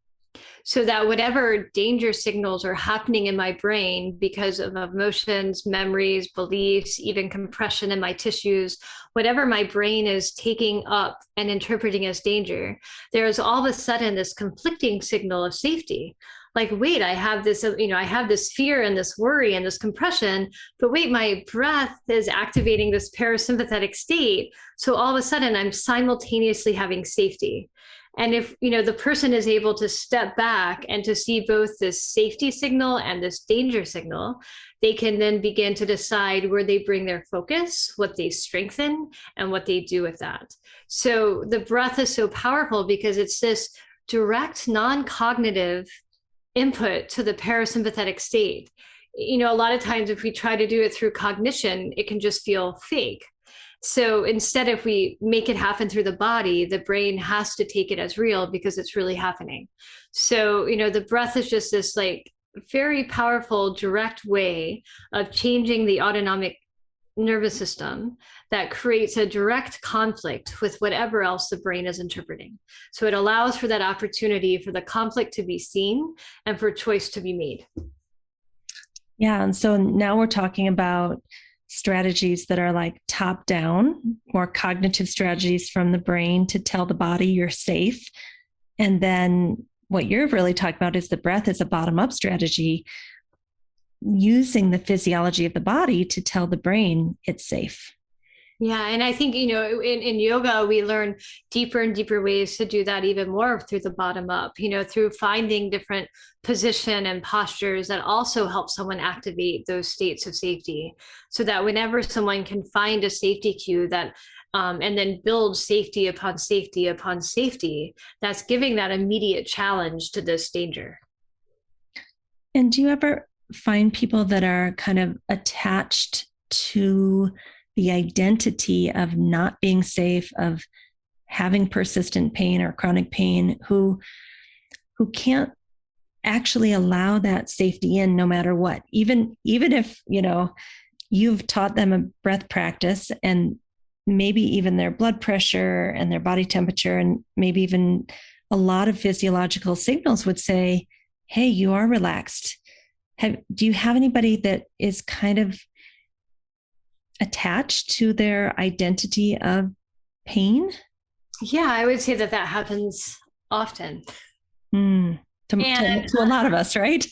So that whatever danger signals are happening in my brain because of emotions, memories, beliefs, even compression in my tissues, whatever my brain is taking up and interpreting as danger, there's all of a sudden this conflicting signal of safety. Like, wait, I have this, I have this fear and this worry and this compression, but wait, my breath is activating this parasympathetic state. So all of a sudden I'm simultaneously having safety. And if, the person is able to step back and to see both this safety signal and this danger signal, they can then begin to decide where they bring their focus, what they strengthen, and what they do with that. So the breath is so powerful because it's this direct, non-cognitive input to the parasympathetic state. A lot of times if we try to do it through cognition, it can just feel fake. So instead, if we make it happen through the body, the brain has to take it as real because it's really happening. So, the breath is just this like very powerful, direct way of changing the autonomic nervous system that creates a direct conflict with whatever else the brain is interpreting. So it allows for that opportunity for the conflict to be seen and for choice to be made. Yeah. And so now we're talking about strategies that are like top down, more cognitive strategies from the brain to tell the body you're safe. And then what you're really talking about is the breath as a bottom up strategy, using the physiology of the body to tell the brain it's safe. Yeah. And I think, in yoga, we learn deeper and deeper ways to do that even more through the bottom up, through finding different position and postures that also help someone activate those states of safety, so that whenever someone can find a safety cue that, and then build safety upon safety upon safety, that's giving that immediate challenge to this danger. And do you ever find people that are kind of attached to the identity of not being safe, of having persistent pain or chronic pain, who can't actually allow that safety in no matter what, even if, you've taught them a breath practice and maybe even their blood pressure and their body temperature, and maybe even a lot of physiological signals would say, hey, you are relaxed. Do you have anybody that is kind of attached to their identity of pain? Yeah, I would say that happens often. To a lot of us, right?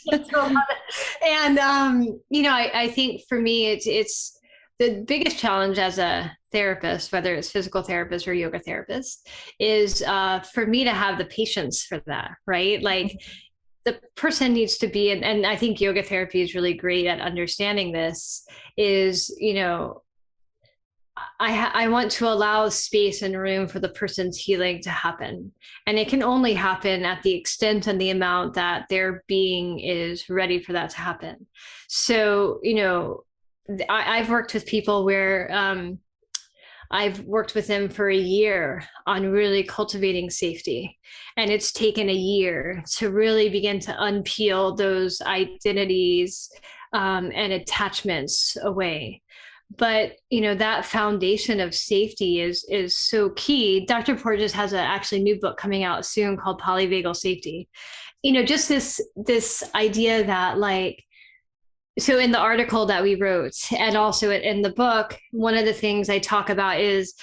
And I think for me, it's the biggest challenge as a therapist, whether it's physical therapist or yoga therapist, is for me to have the patience for that, right? Like the person needs to be, and I think yoga therapy is really great at understanding this, is, I want to allow space and room for the person's healing to happen. And it can only happen at the extent and the amount that their being is ready for that to happen. So, I've worked with people where I've worked with them for a year on really cultivating safety. And it's taken a year to really begin to unpeel those identities and attachments away. But that foundation of safety is so key. Dr. Porges has a actually new book coming out soon called Polyvagal Safety. Just this idea that, like, so in the article that we wrote and also in the book, one of the things I talk about is,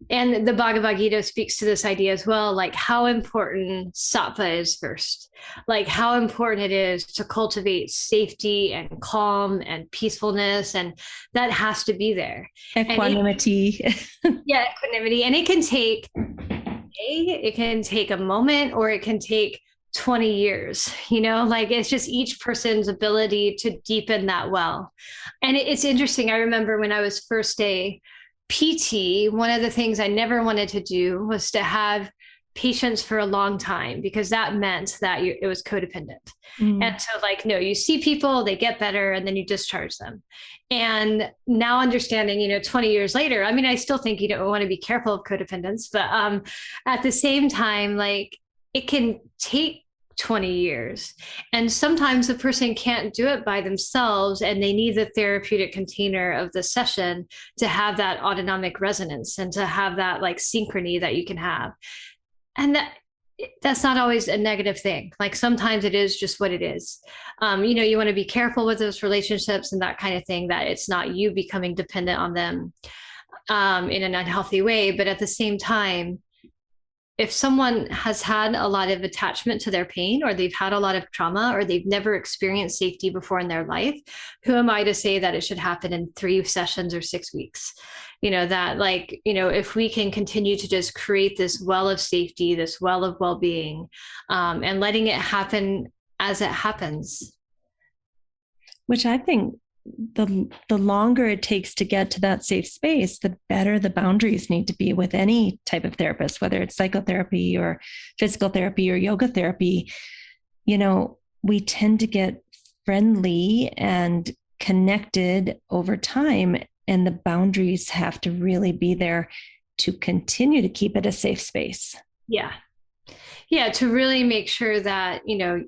and the Bhagavad Gita speaks to this idea as well, like how important sattva is first, like how important it is to cultivate safety and calm and peacefulness. And that has to be there. Equanimity. Equanimity. And it can take a moment, or it can take 20 years, like it's just each person's ability to deepen that well. And it's interesting. I remember when I was first a PT, one of the things I never wanted to do was to have patients for a long time, because that meant that it was codependent. And so, like, no, you see people, they get better, and then you discharge them. And now understanding, 20 years later, I mean, I still think you don't want to be careful of codependence, but at the same time, like, it can take 20 years. And sometimes the person can't do it by themselves, and they need the therapeutic container of the session to have that autonomic resonance and to have that, like, synchrony that you can have. And that's not always a negative thing. Like, sometimes it is just what it is. You want to be careful with those relationships and that kind of thing, that it's not you becoming dependent on them in an unhealthy way. But at the same time, if someone has had a lot of attachment to their pain, or they've had a lot of trauma, or they've never experienced safety before in their life, who am I to say that it should happen in 3 sessions or 6 weeks? That, like, if we can continue to just create this well of safety, this well of well-being, and letting it happen as it happens. Which I think the longer it takes to get to that safe space, the better the boundaries need to be with any type of therapist, whether it's psychotherapy or physical therapy or yoga therapy. We tend to get friendly and connected over time, and the boundaries have to really be there to continue to keep it a safe space. Yeah, to really make sure that,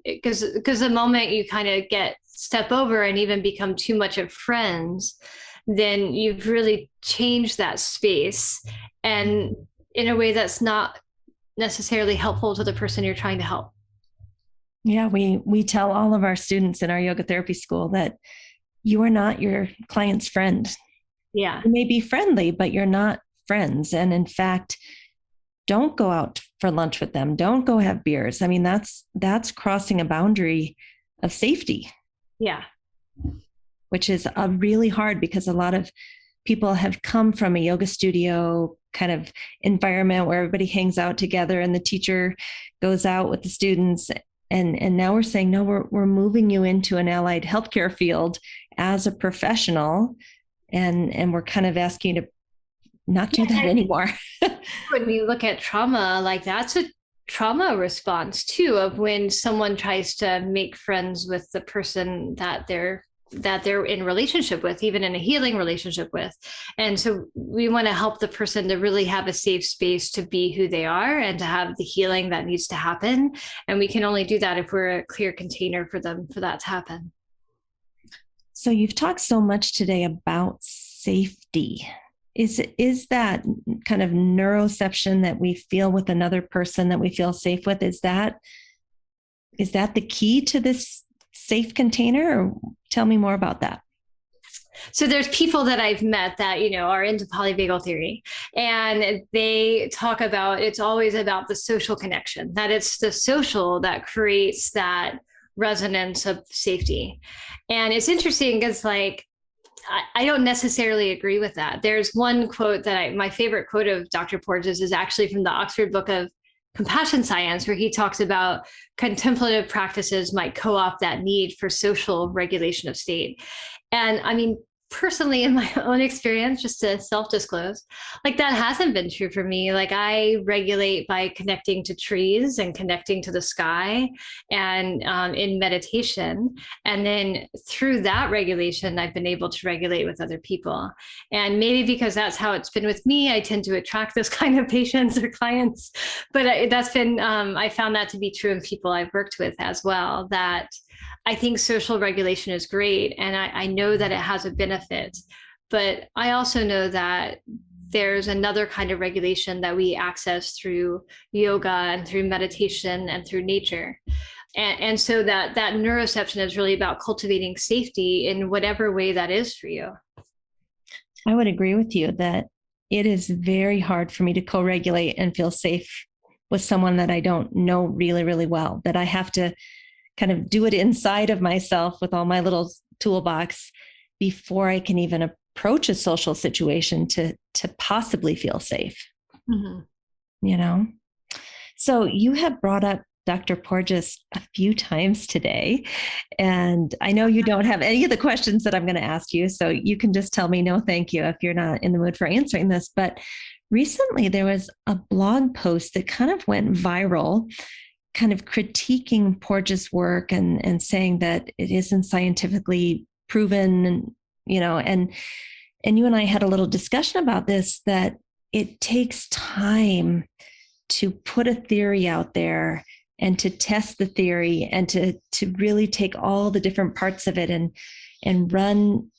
because the moment you kind of step over and even become too much of friends, then you've really changed that space, and in a way that's not necessarily helpful to the person you're trying to help. Yeah, we tell all of our students in our yoga therapy school that you are not your client's friend. Yeah. You may be friendly, but you're not friends. And in fact, don't go out for lunch with them. Don't go have beers. I mean, that's crossing a boundary of safety. Yeah. Which is really hard, because a lot of people have come from a yoga studio kind of environment where everybody hangs out together and the teacher goes out with the students. And now we're saying, no, we're moving you into an allied healthcare field as a professional. And we're kind of asking you to not do that anymore. When we look at trauma, like, that's a trauma response too, of when someone tries to make friends with the person that they're in relationship with, even in a healing relationship with. And so we want to help the person to really have a safe space to be who they are and to have the healing that needs to happen. And we can only do that if we're a clear container for them, for that to happen. So you've talked so much today about safety. Is that kind of neuroception that we feel with another person that we feel safe with? Is that the key to this safe container? Or tell me more about that. So there's people that I've met that, are into polyvagal theory, and they talk about it's always about the social connection, that it's the social that creates that resonance of safety. And it's interesting because I don't necessarily agree with that. There's one quote that my favorite quote of Dr. Porges is actually from the Oxford Book of Compassion Science, where he talks about contemplative practices might co-opt that need for social regulation of state. And I mean, personally, in my own experience, just to self-disclose, that hasn't been true for me. I regulate by connecting to trees and connecting to the sky and in meditation. And then through that regulation, I've been able to regulate with other people. And maybe because that's how it's been with me, I tend to attract this kind of patients or clients. But that's been, I found that to be true in people I've worked with as well, that I think social regulation is great, and I know that it has a benefit, but I also know that there's another kind of regulation that we access through yoga and through meditation and through nature. And so that neuroception is really about cultivating safety in whatever way that is for you. I would agree with you that it is very hard for me to co-regulate and feel safe with someone that I don't know really, really well, that I have to kind of do it inside of myself with all my little toolbox before I can even approach a social situation to possibly feel safe. Mm-hmm. So you have brought up Dr. Porges a few times today, and I know you don't have any of the questions that I'm going to ask you, so you can just tell me no, thank you, if you're not in the mood for answering this. But recently there was a blog post that kind of went viral, kind of critiquing Porges' work and saying that it isn't scientifically proven, and you and I had a little discussion about this, that it takes time to put a theory out there and to test the theory and to really take all the different parts of it and run,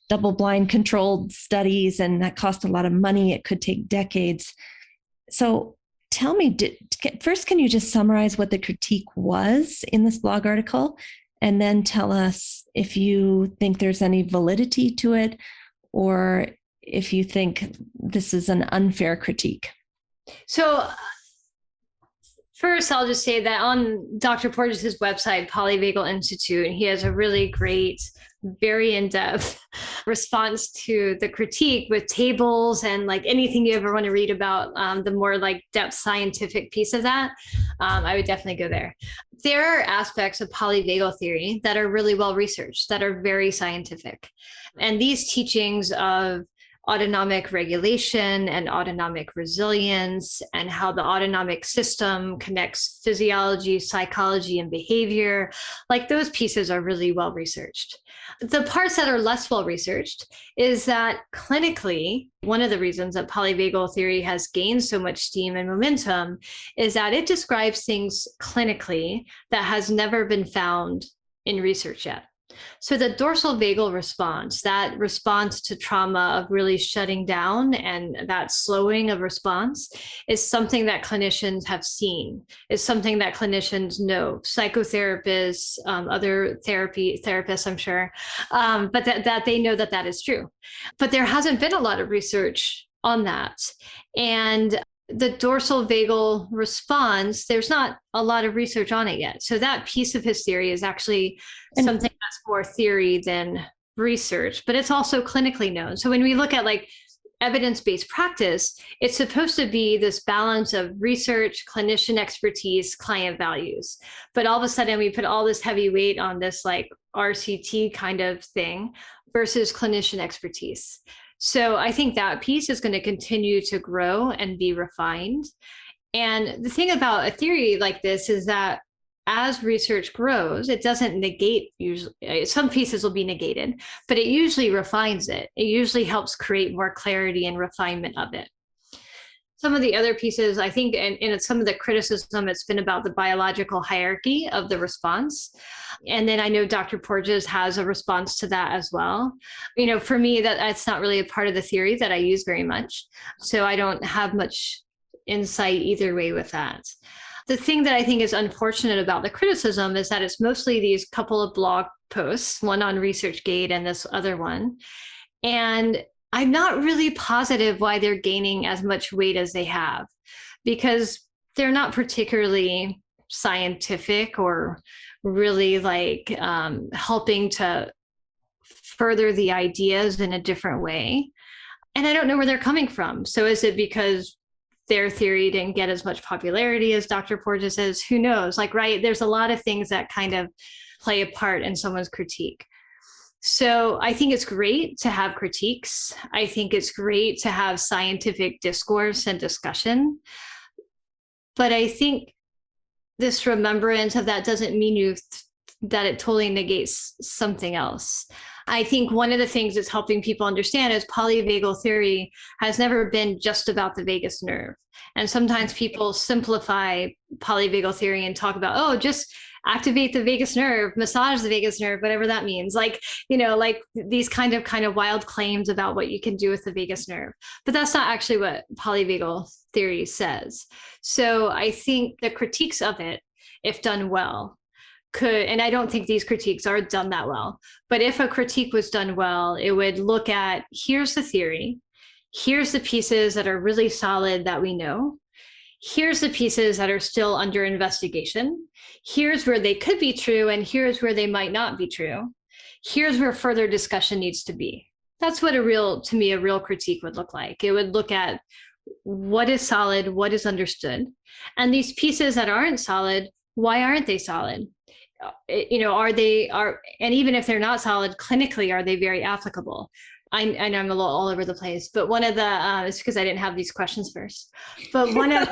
double-blind controlled studies, and that cost a lot of money. It could take decades. So tell me, first, can you just summarize what the critique was in this blog article, and then tell us if you think there's any validity to it, or if you think this is an unfair critique? So first, I'll just say that on Dr. Porges' website, Polyvagal Institute, he has a really great, very in-depth response to the critique with tables and anything you ever want to read about the more depth scientific piece of that. I would definitely go there. There are aspects of polyvagal theory that are really well researched, that are very scientific. And these teachings of autonomic regulation and autonomic resilience, and how the autonomic system connects physiology, psychology, and behavior, those pieces are really well researched. The parts that are less well researched is that clinically, one of the reasons that polyvagal theory has gained so much steam and momentum is that it describes things clinically that has never been found in research yet. So the dorsal vagal response, that response to trauma of really shutting down and that slowing of response, is something that clinicians have seen, is something that clinicians know, psychotherapists, other therapists, I'm sure, but that they know that is true. But there hasn't been a lot of research on that. And the dorsal vagal response, there's not a lot of research on it yet. So that piece of his theory is actually something that's more theory than research, but it's also clinically known. So when we look at evidence-based practice, it's supposed to be this balance of research, clinician expertise, client values. But all of a sudden we put all this heavy weight on this RCT kind of thing versus clinician expertise. So I think that piece is going to continue to grow and be refined. And the thing about a theory like this is that as research grows, it doesn't negate, usually some pieces will be negated, but it usually refines it. It usually helps create more clarity and refinement of it. some of the other pieces, I think, and some of the criticism, it's been about the biological hierarchy of the response. And then I know Dr. Porges has a response to that as well. For me, that's not really a part of the theory that I use very much. So I don't have much insight either way with that. The thing that I think is unfortunate about the criticism is that it's mostly these couple of blog posts, one on ResearchGate and this other one. And I'm not really positive why they're gaining as much weight as they have, because they're not particularly scientific or really helping to further the ideas in a different way. And I don't know where they're coming from. So is it because their theory didn't get as much popularity as Dr. Porges says? Who knows? Right, there's a lot of things that kind of play a part in someone's critique. So I think it's great to have critiques. I think it's great to have scientific discourse and discussion. But I think this remembrance of that doesn't mean that it totally negates something else. I think one of the things that's helping people understand is polyvagal theory has never been just about the vagus nerve. And sometimes people simplify polyvagal theory and talk about, just activate the vagus nerve, massage the vagus nerve, whatever that means. These kind of wild claims about what you can do with the vagus nerve. But that's not actually what polyvagal theory says. So I think the critiques of it, if done well, and I don't think these critiques are done that well, but if a critique was done well, it would look at, here's the theory, here's the pieces that are really solid that we know, here's the pieces that are still under investigation, here's where they could be true, and here's where they might not be true, here's where further discussion needs to be. That's what a real critique would look like. It would look at what is solid, what is understood, and these pieces that aren't solid, why aren't they solid? And even if they're not solid clinically, are they very applicable? I know I'm a little all over the place, but one of the, it's because I didn't have these questions first, but one of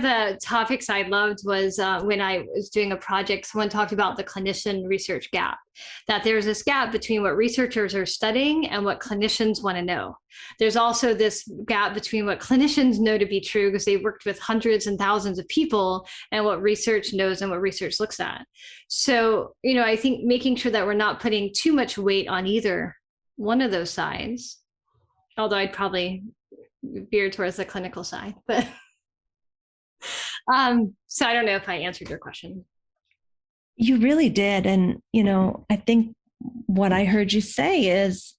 the topics I loved was when I was doing a project, someone talked about the clinician research gap, that there's this gap between what researchers are studying and what clinicians want to know. There's also this gap between what clinicians know to be true because they worked with hundreds and thousands of people and what research knows and what research looks at. So, I think making sure that we're not putting too much weight on either one of those sides, although I'd probably veer towards the clinical side, but so I don't know if I answered your question. You really did. And, I think what I heard you say is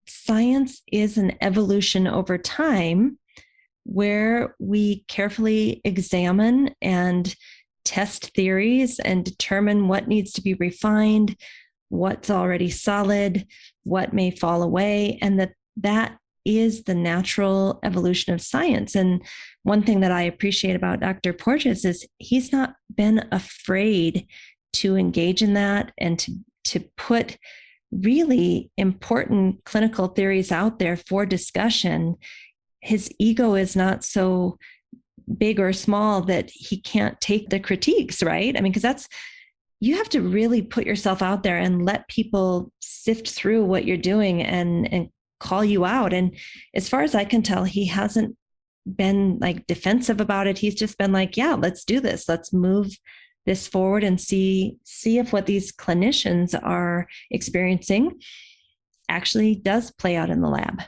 science is an evolution over time where we carefully examine and test theories and determine what needs to be refined, what's already solid, what may fall away, and that is the natural evolution of science. And one thing that I appreciate about Dr. Porges is he's not been afraid to engage in that and to put really important clinical theories out there for discussion. His ego is not so big or small that he can't take the critiques, right? I mean, because you have to really put yourself out there and let people sift through what you're doing and call you out. And as far as I can tell, he hasn't been defensive about it. He's just been yeah, let's do this. Let's move this forward and see if what these clinicians are experiencing actually does play out in the lab.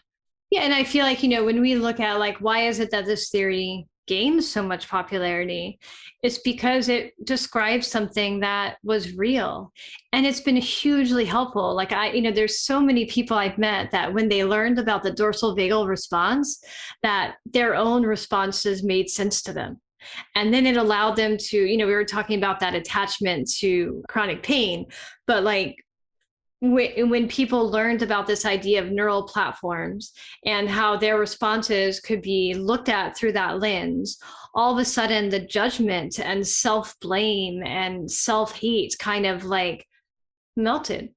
Yeah. And I feel when we look at why is it that this theory gains so much popularity, it's because it describes something that was real. And it's been hugely helpful. There's so many people I've met that when they learned about the dorsal vagal response, that their own responses made sense to them. And then it allowed them to, we were talking about that attachment to chronic pain, but when people learned about this idea of neural platforms and how their responses could be looked at through that lens, all of a sudden the judgment and self-blame and self-hate kind of melted.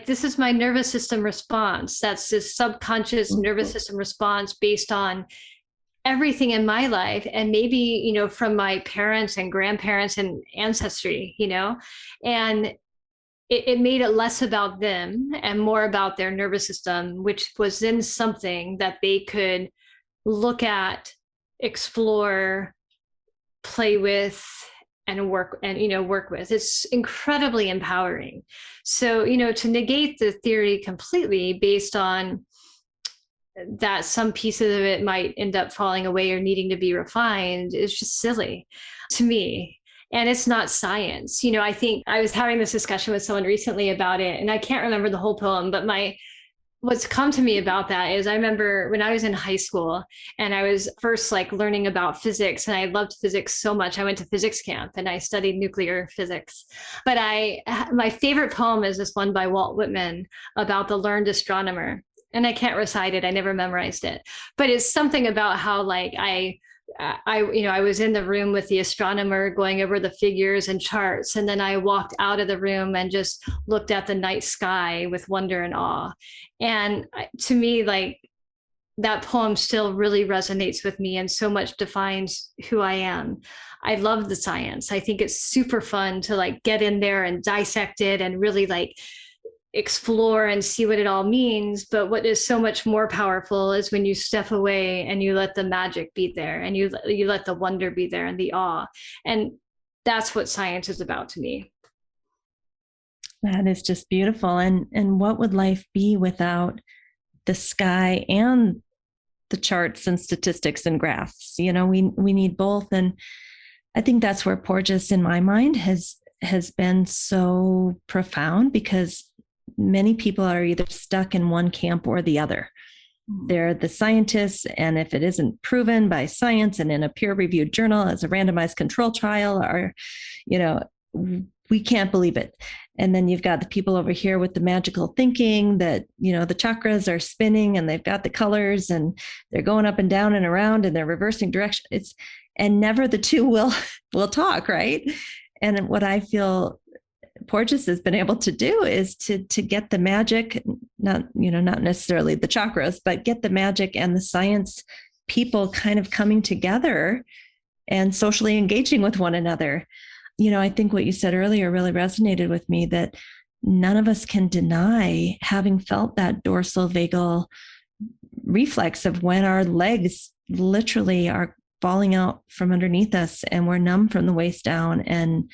This is my nervous system response. That's this subconscious nervous system response based on everything in my life and maybe, from my parents and grandparents and ancestry, and it made it less about them and more about their nervous system, which was then something that they could look at, explore, play with, and work with. It's incredibly empowering. So, to negate the theory completely based on that some pieces of it might end up falling away or needing to be refined is just silly to me. And it's not science. I think I was having this discussion with someone recently about it, and I can't remember the whole poem, but what's come to me about that is I remember when I was in high school and I was first learning about physics, and I loved physics so much. I went to physics camp and I studied nuclear physics. But my favorite poem is this one by Walt Whitman about the learned astronomer. And I can't recite it. I never memorized it, but it's something about how I was in the room with the astronomer going over the figures and charts. And then I walked out of the room and just looked at the night sky with wonder and awe. And to me, that poem still really resonates with me and so much defines who I am. I love the science. I think it's super fun to get in there and dissect it and really explore and see what it all means. But what is so much more powerful is when you step away and you let the magic be there, and you let the wonder be there and the awe. And that's what science is about to me. That is just beautiful. And what would life be without the sky and the charts and statistics and graphs? We need both. And I think that's where Porges, in my mind, has been so profound, because many people are either stuck in one camp or the other. They're the scientists, and if it isn't proven by science and in a peer-reviewed journal as a randomized control trial, or, we can't believe it. And then you've got the people over here with the magical thinking that, the chakras are spinning and they've got the colors and they're going up and down and around and they're reversing direction. And never the two will talk, right? And what I feel Porges has been able to do is to get the magic, not necessarily the chakras, but get the magic and the science people kind of coming together and socially engaging with one another. I think what you said earlier really resonated with me, that none of us can deny having felt that dorsal vagal reflex of when our legs literally are falling out from underneath us and we're numb from the waist down, and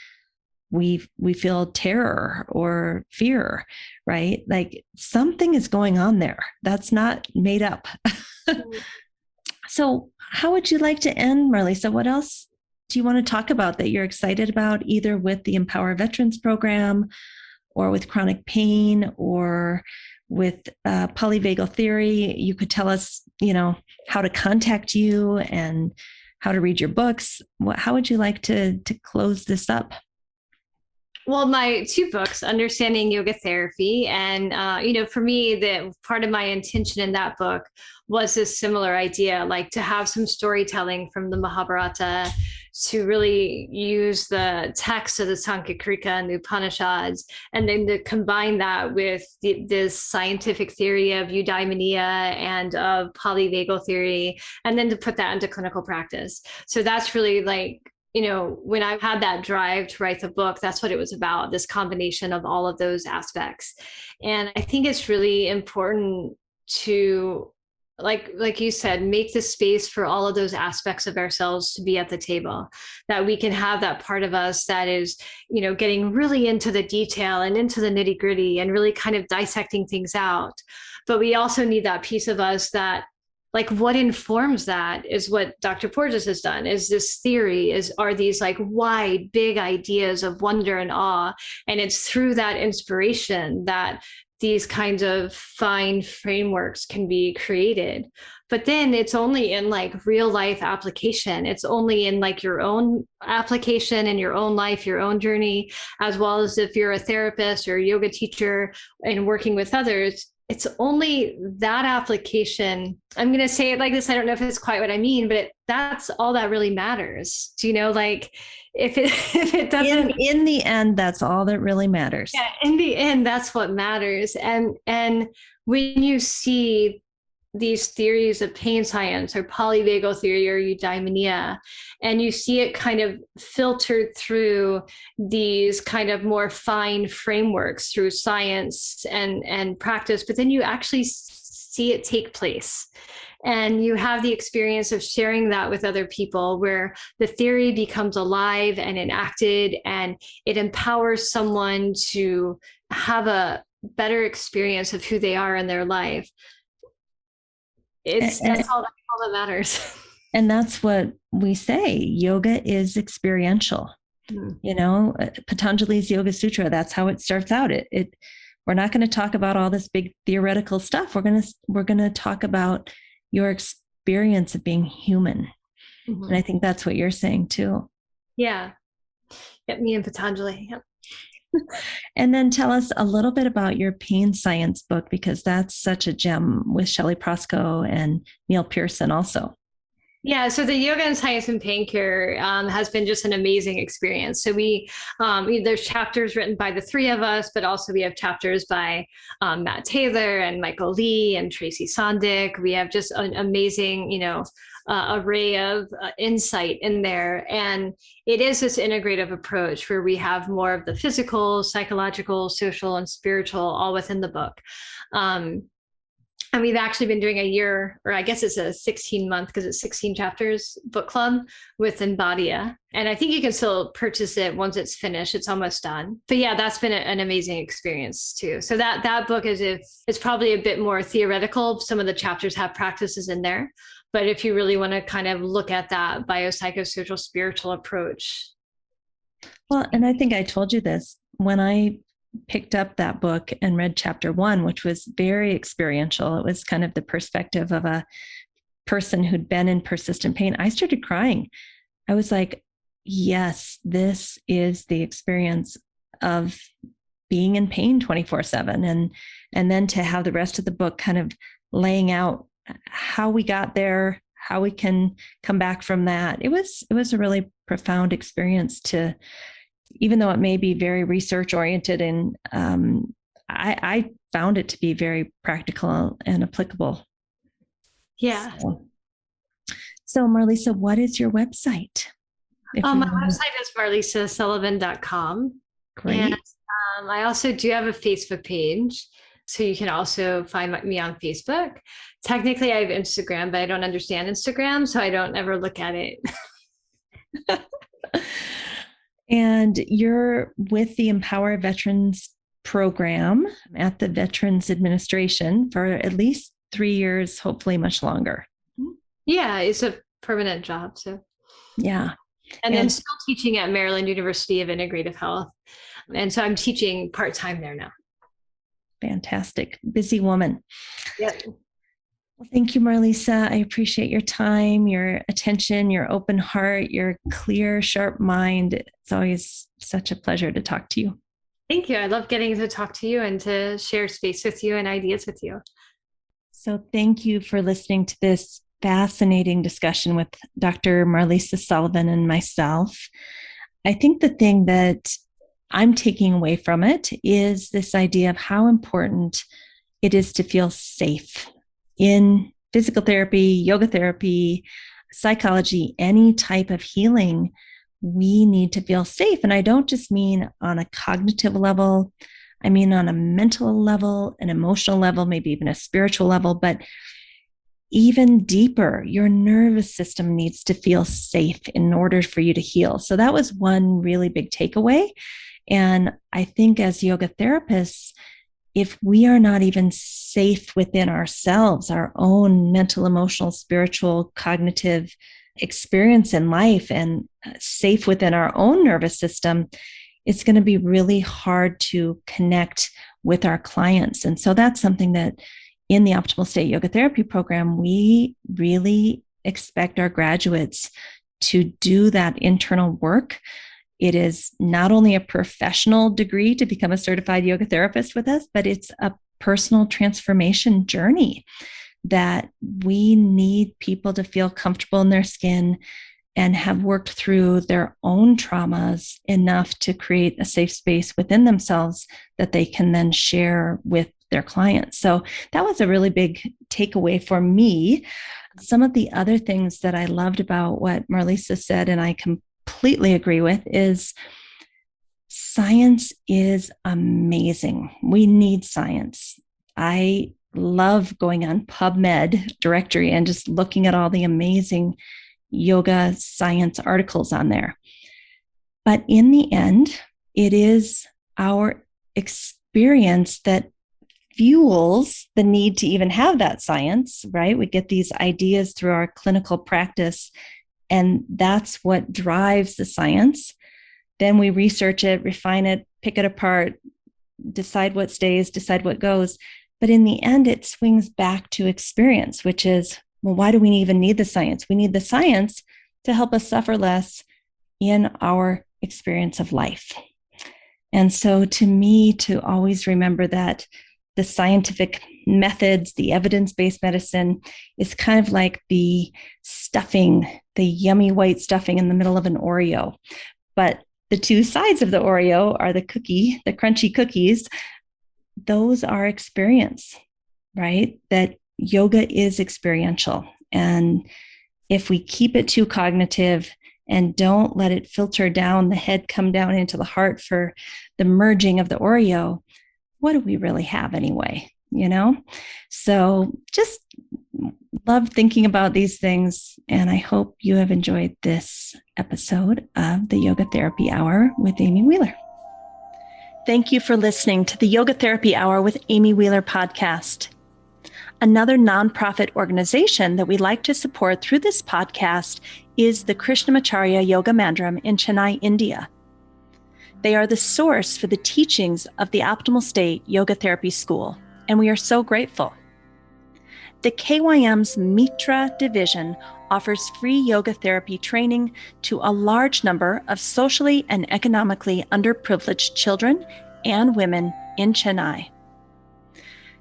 we feel terror or fear, right? Something is going on there. That's not made up. So how would you like to end, Marlysa? What else do you want to talk about that you're excited about, either with the Empower Veterans program or with chronic pain or with polyvagal theory? You could tell us, how to contact you and how to read your books. How would you like to close this up? Well, my two books, Understanding Yoga Therapy, and, for me, the part of my intention in that book was this similar idea, to have some storytelling from the Mahabharata, to really use the text of the Sankhya and the Upanishads, and then to combine that with this scientific theory of eudaimonia and of polyvagal theory, and then to put that into clinical practice. So that's really when I had that drive to write the book, that's what it was about, this combination of all of those aspects. And I think it's really important to, like you said, make the space for all of those aspects of ourselves to be at the table, that we can have that part of us that is, getting really into the detail and into the nitty gritty and really kind of dissecting things out. But we also need that piece of us that, what informs that is what Dr. Porges has done, is this theory, are these wide, big ideas of wonder and awe. And it's through that inspiration that these kinds of fine frameworks can be created. But then it's only in real life application. It's only in your own application in your own life, your own journey, as well as if you're a therapist or a yoga teacher and working with others. It's only that application. I'm going to say it like this. I don't know if it's quite what I mean, but that's all that really matters. Do if it doesn't, in the end, that's all that really matters. Yeah. In the end, that's what matters. And when you see these theories of pain science or polyvagal theory or eudaimonia, and you see it kind of filtered through these kind of more fine frameworks through science and practice, but then you actually see it take place. And you have the experience of sharing that with other people where the theory becomes alive and enacted, and it empowers someone to have a better experience of who they are in their life. That's all that matters. And that's what we say. Yoga is experiential. Patanjali's Yoga Sutra, that's how it starts out. We're not going to talk about all this big theoretical stuff. We're going to talk about your experience of being human. Mm-hmm. And I think that's what you're saying too. Yeah. Me and Patanjali. Yep. And then tell us a little bit about your pain science book, because that's such a gem with Shelley Prosko and Neil Pearson also. Yeah, so the Yoga and Science and Pain Cure has been just an amazing experience. So there's chapters written by the three of us, but also we have chapters by Matt Taylor and Michael Lee and Tracy Sondick. We have just an amazing, array of insight in there. And it is this integrative approach where we have more of the physical, psychological, social, and spiritual all within the book. And we've actually been doing a year, or I guess it's a 16-month, because it's 16 chapters book club with Embodia. And I think you can still purchase it once it's finished. It's almost done. But yeah, that's been an amazing experience too. So that book it's probably a bit more theoretical. Some of the chapters have practices in there. But if you really want to kind of look at that biopsychosocial spiritual approach. Well, and I think I told you this when I picked up that book and read chapter 1, which was very experiential. It was kind of the perspective of a person who'd been in persistent pain. I started crying. I was like, yes, this is the experience of being in pain 24/7. And then to have the rest of the book kind of laying out how we got there, how we can come back from that. It was a really profound experience to, even though it may be very research oriented, and I found it to be very practical and applicable. Yeah. So Marlysa, what is your website? My website is marlysasullivan.com. Great. And I also do have a Facebook page, so you can also find me on Facebook. Technically, I have Instagram, but I don't understand Instagram, so I don't ever look at it. And you're with the Empower Veterans program at the Veterans Administration for at least 3 years, hopefully much longer. Yeah, it's a permanent job. So yeah. And then still teaching at Maryland University of Integrative Health. And so I'm teaching part-time there now. Fantastic. Busy woman. Yep. Well, thank you, Marlysa. I appreciate your time, your attention, your open heart, your clear, sharp mind. It's always such a pleasure to talk to you. Thank you. I love getting to talk to you and to share space with you and ideas with you. So thank you for listening to this fascinating discussion with Dr. Marlysa Sullivan and myself. I think the thing that I'm taking away from it is this idea of how important it is to feel safe in physical therapy, yoga therapy, psychology, any type of healing. We need to feel safe. And I don't just mean on a cognitive level. I mean on a mental level, an emotional level, maybe even a spiritual level, but even deeper, your nervous system needs to feel safe in order for you to heal. So that was one really big takeaway. And I think as yoga therapists, if we are not even safe within ourselves, our own mental, emotional, spiritual, cognitive experience in life, and safe within our own nervous system, it's going to be really hard to connect with our clients. And so that's something that in the Optimal State Yoga Therapy program, we really expect our graduates to do that internal work. It is not only a professional degree to become a certified yoga therapist with us, but it's a personal transformation journey that we need people to feel comfortable in their skin and have worked through their own traumas enough to create a safe space within themselves that they can then share with their clients. So that was a really big takeaway for me. Some of the other things that I loved about what Marlysa said, and I completely agree with, is science is amazing. We need science. I love going on PubMed directory and just looking at all the amazing yoga science articles on there. But in the end, it is our experience that fuels the need to even have that science, right? We get these ideas through our clinical practice, and that's what drives the science. Then we research it, refine it, pick it apart, decide what stays, decide what goes. But in the end, it swings back to experience, which is, well, why do we even need the science? We need the science to help us suffer less in our experience of life. And so to me, to always remember that the scientific methods, the evidence-based medicine is kind of like the stuffing, the yummy white stuffing in the middle of an Oreo. But the two sides of the Oreo are the cookie, the crunchy cookies. Those are experience, right? That yoga is experiential. And if we keep it too cognitive and don't let it filter down the head, come down into the heart for the merging of the Oreo, what do we really have anyway? You know? So just love thinking about these things. And I hope you have enjoyed this episode of the Yoga Therapy Hour with Amy Wheeler. Thank you for listening to the Yoga Therapy Hour with Amy Wheeler podcast. Another nonprofit organization that we like to support through this podcast is the Krishnamacharya Yoga Mandram in Chennai, India. They are the source for the teachings of the Optimal State Yoga Therapy School, and we are so grateful. The KYM's Mitra division offers free yoga therapy training to a large number of socially and economically underprivileged children and women in Chennai.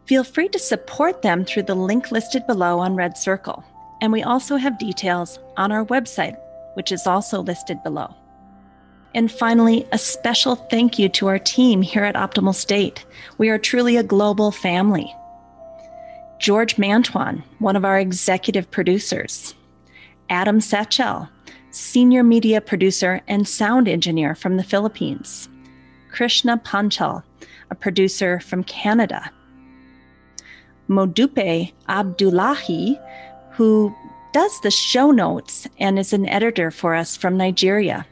Feel free to support them through the link listed below on Red Circle, and we also have details on our website, which is also listed below. And finally, a special thank you to our team here at Optimal State. We are truly a global family. George Mantuan, one of our executive producers. Adam Satchel, senior media producer and sound engineer from the Philippines. Krishna Panchal, a producer from Canada. Modupe Abdullahi, who does the show notes and is an editor for us from Nigeria.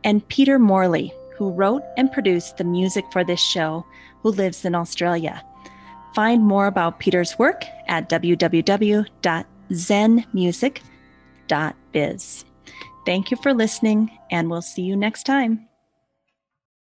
And Peter Morley, who wrote and produced the music for this show, who lives in Australia. Find more about Peter's work at www.zenmusic.biz. Thank you for listening, and we'll see you next time.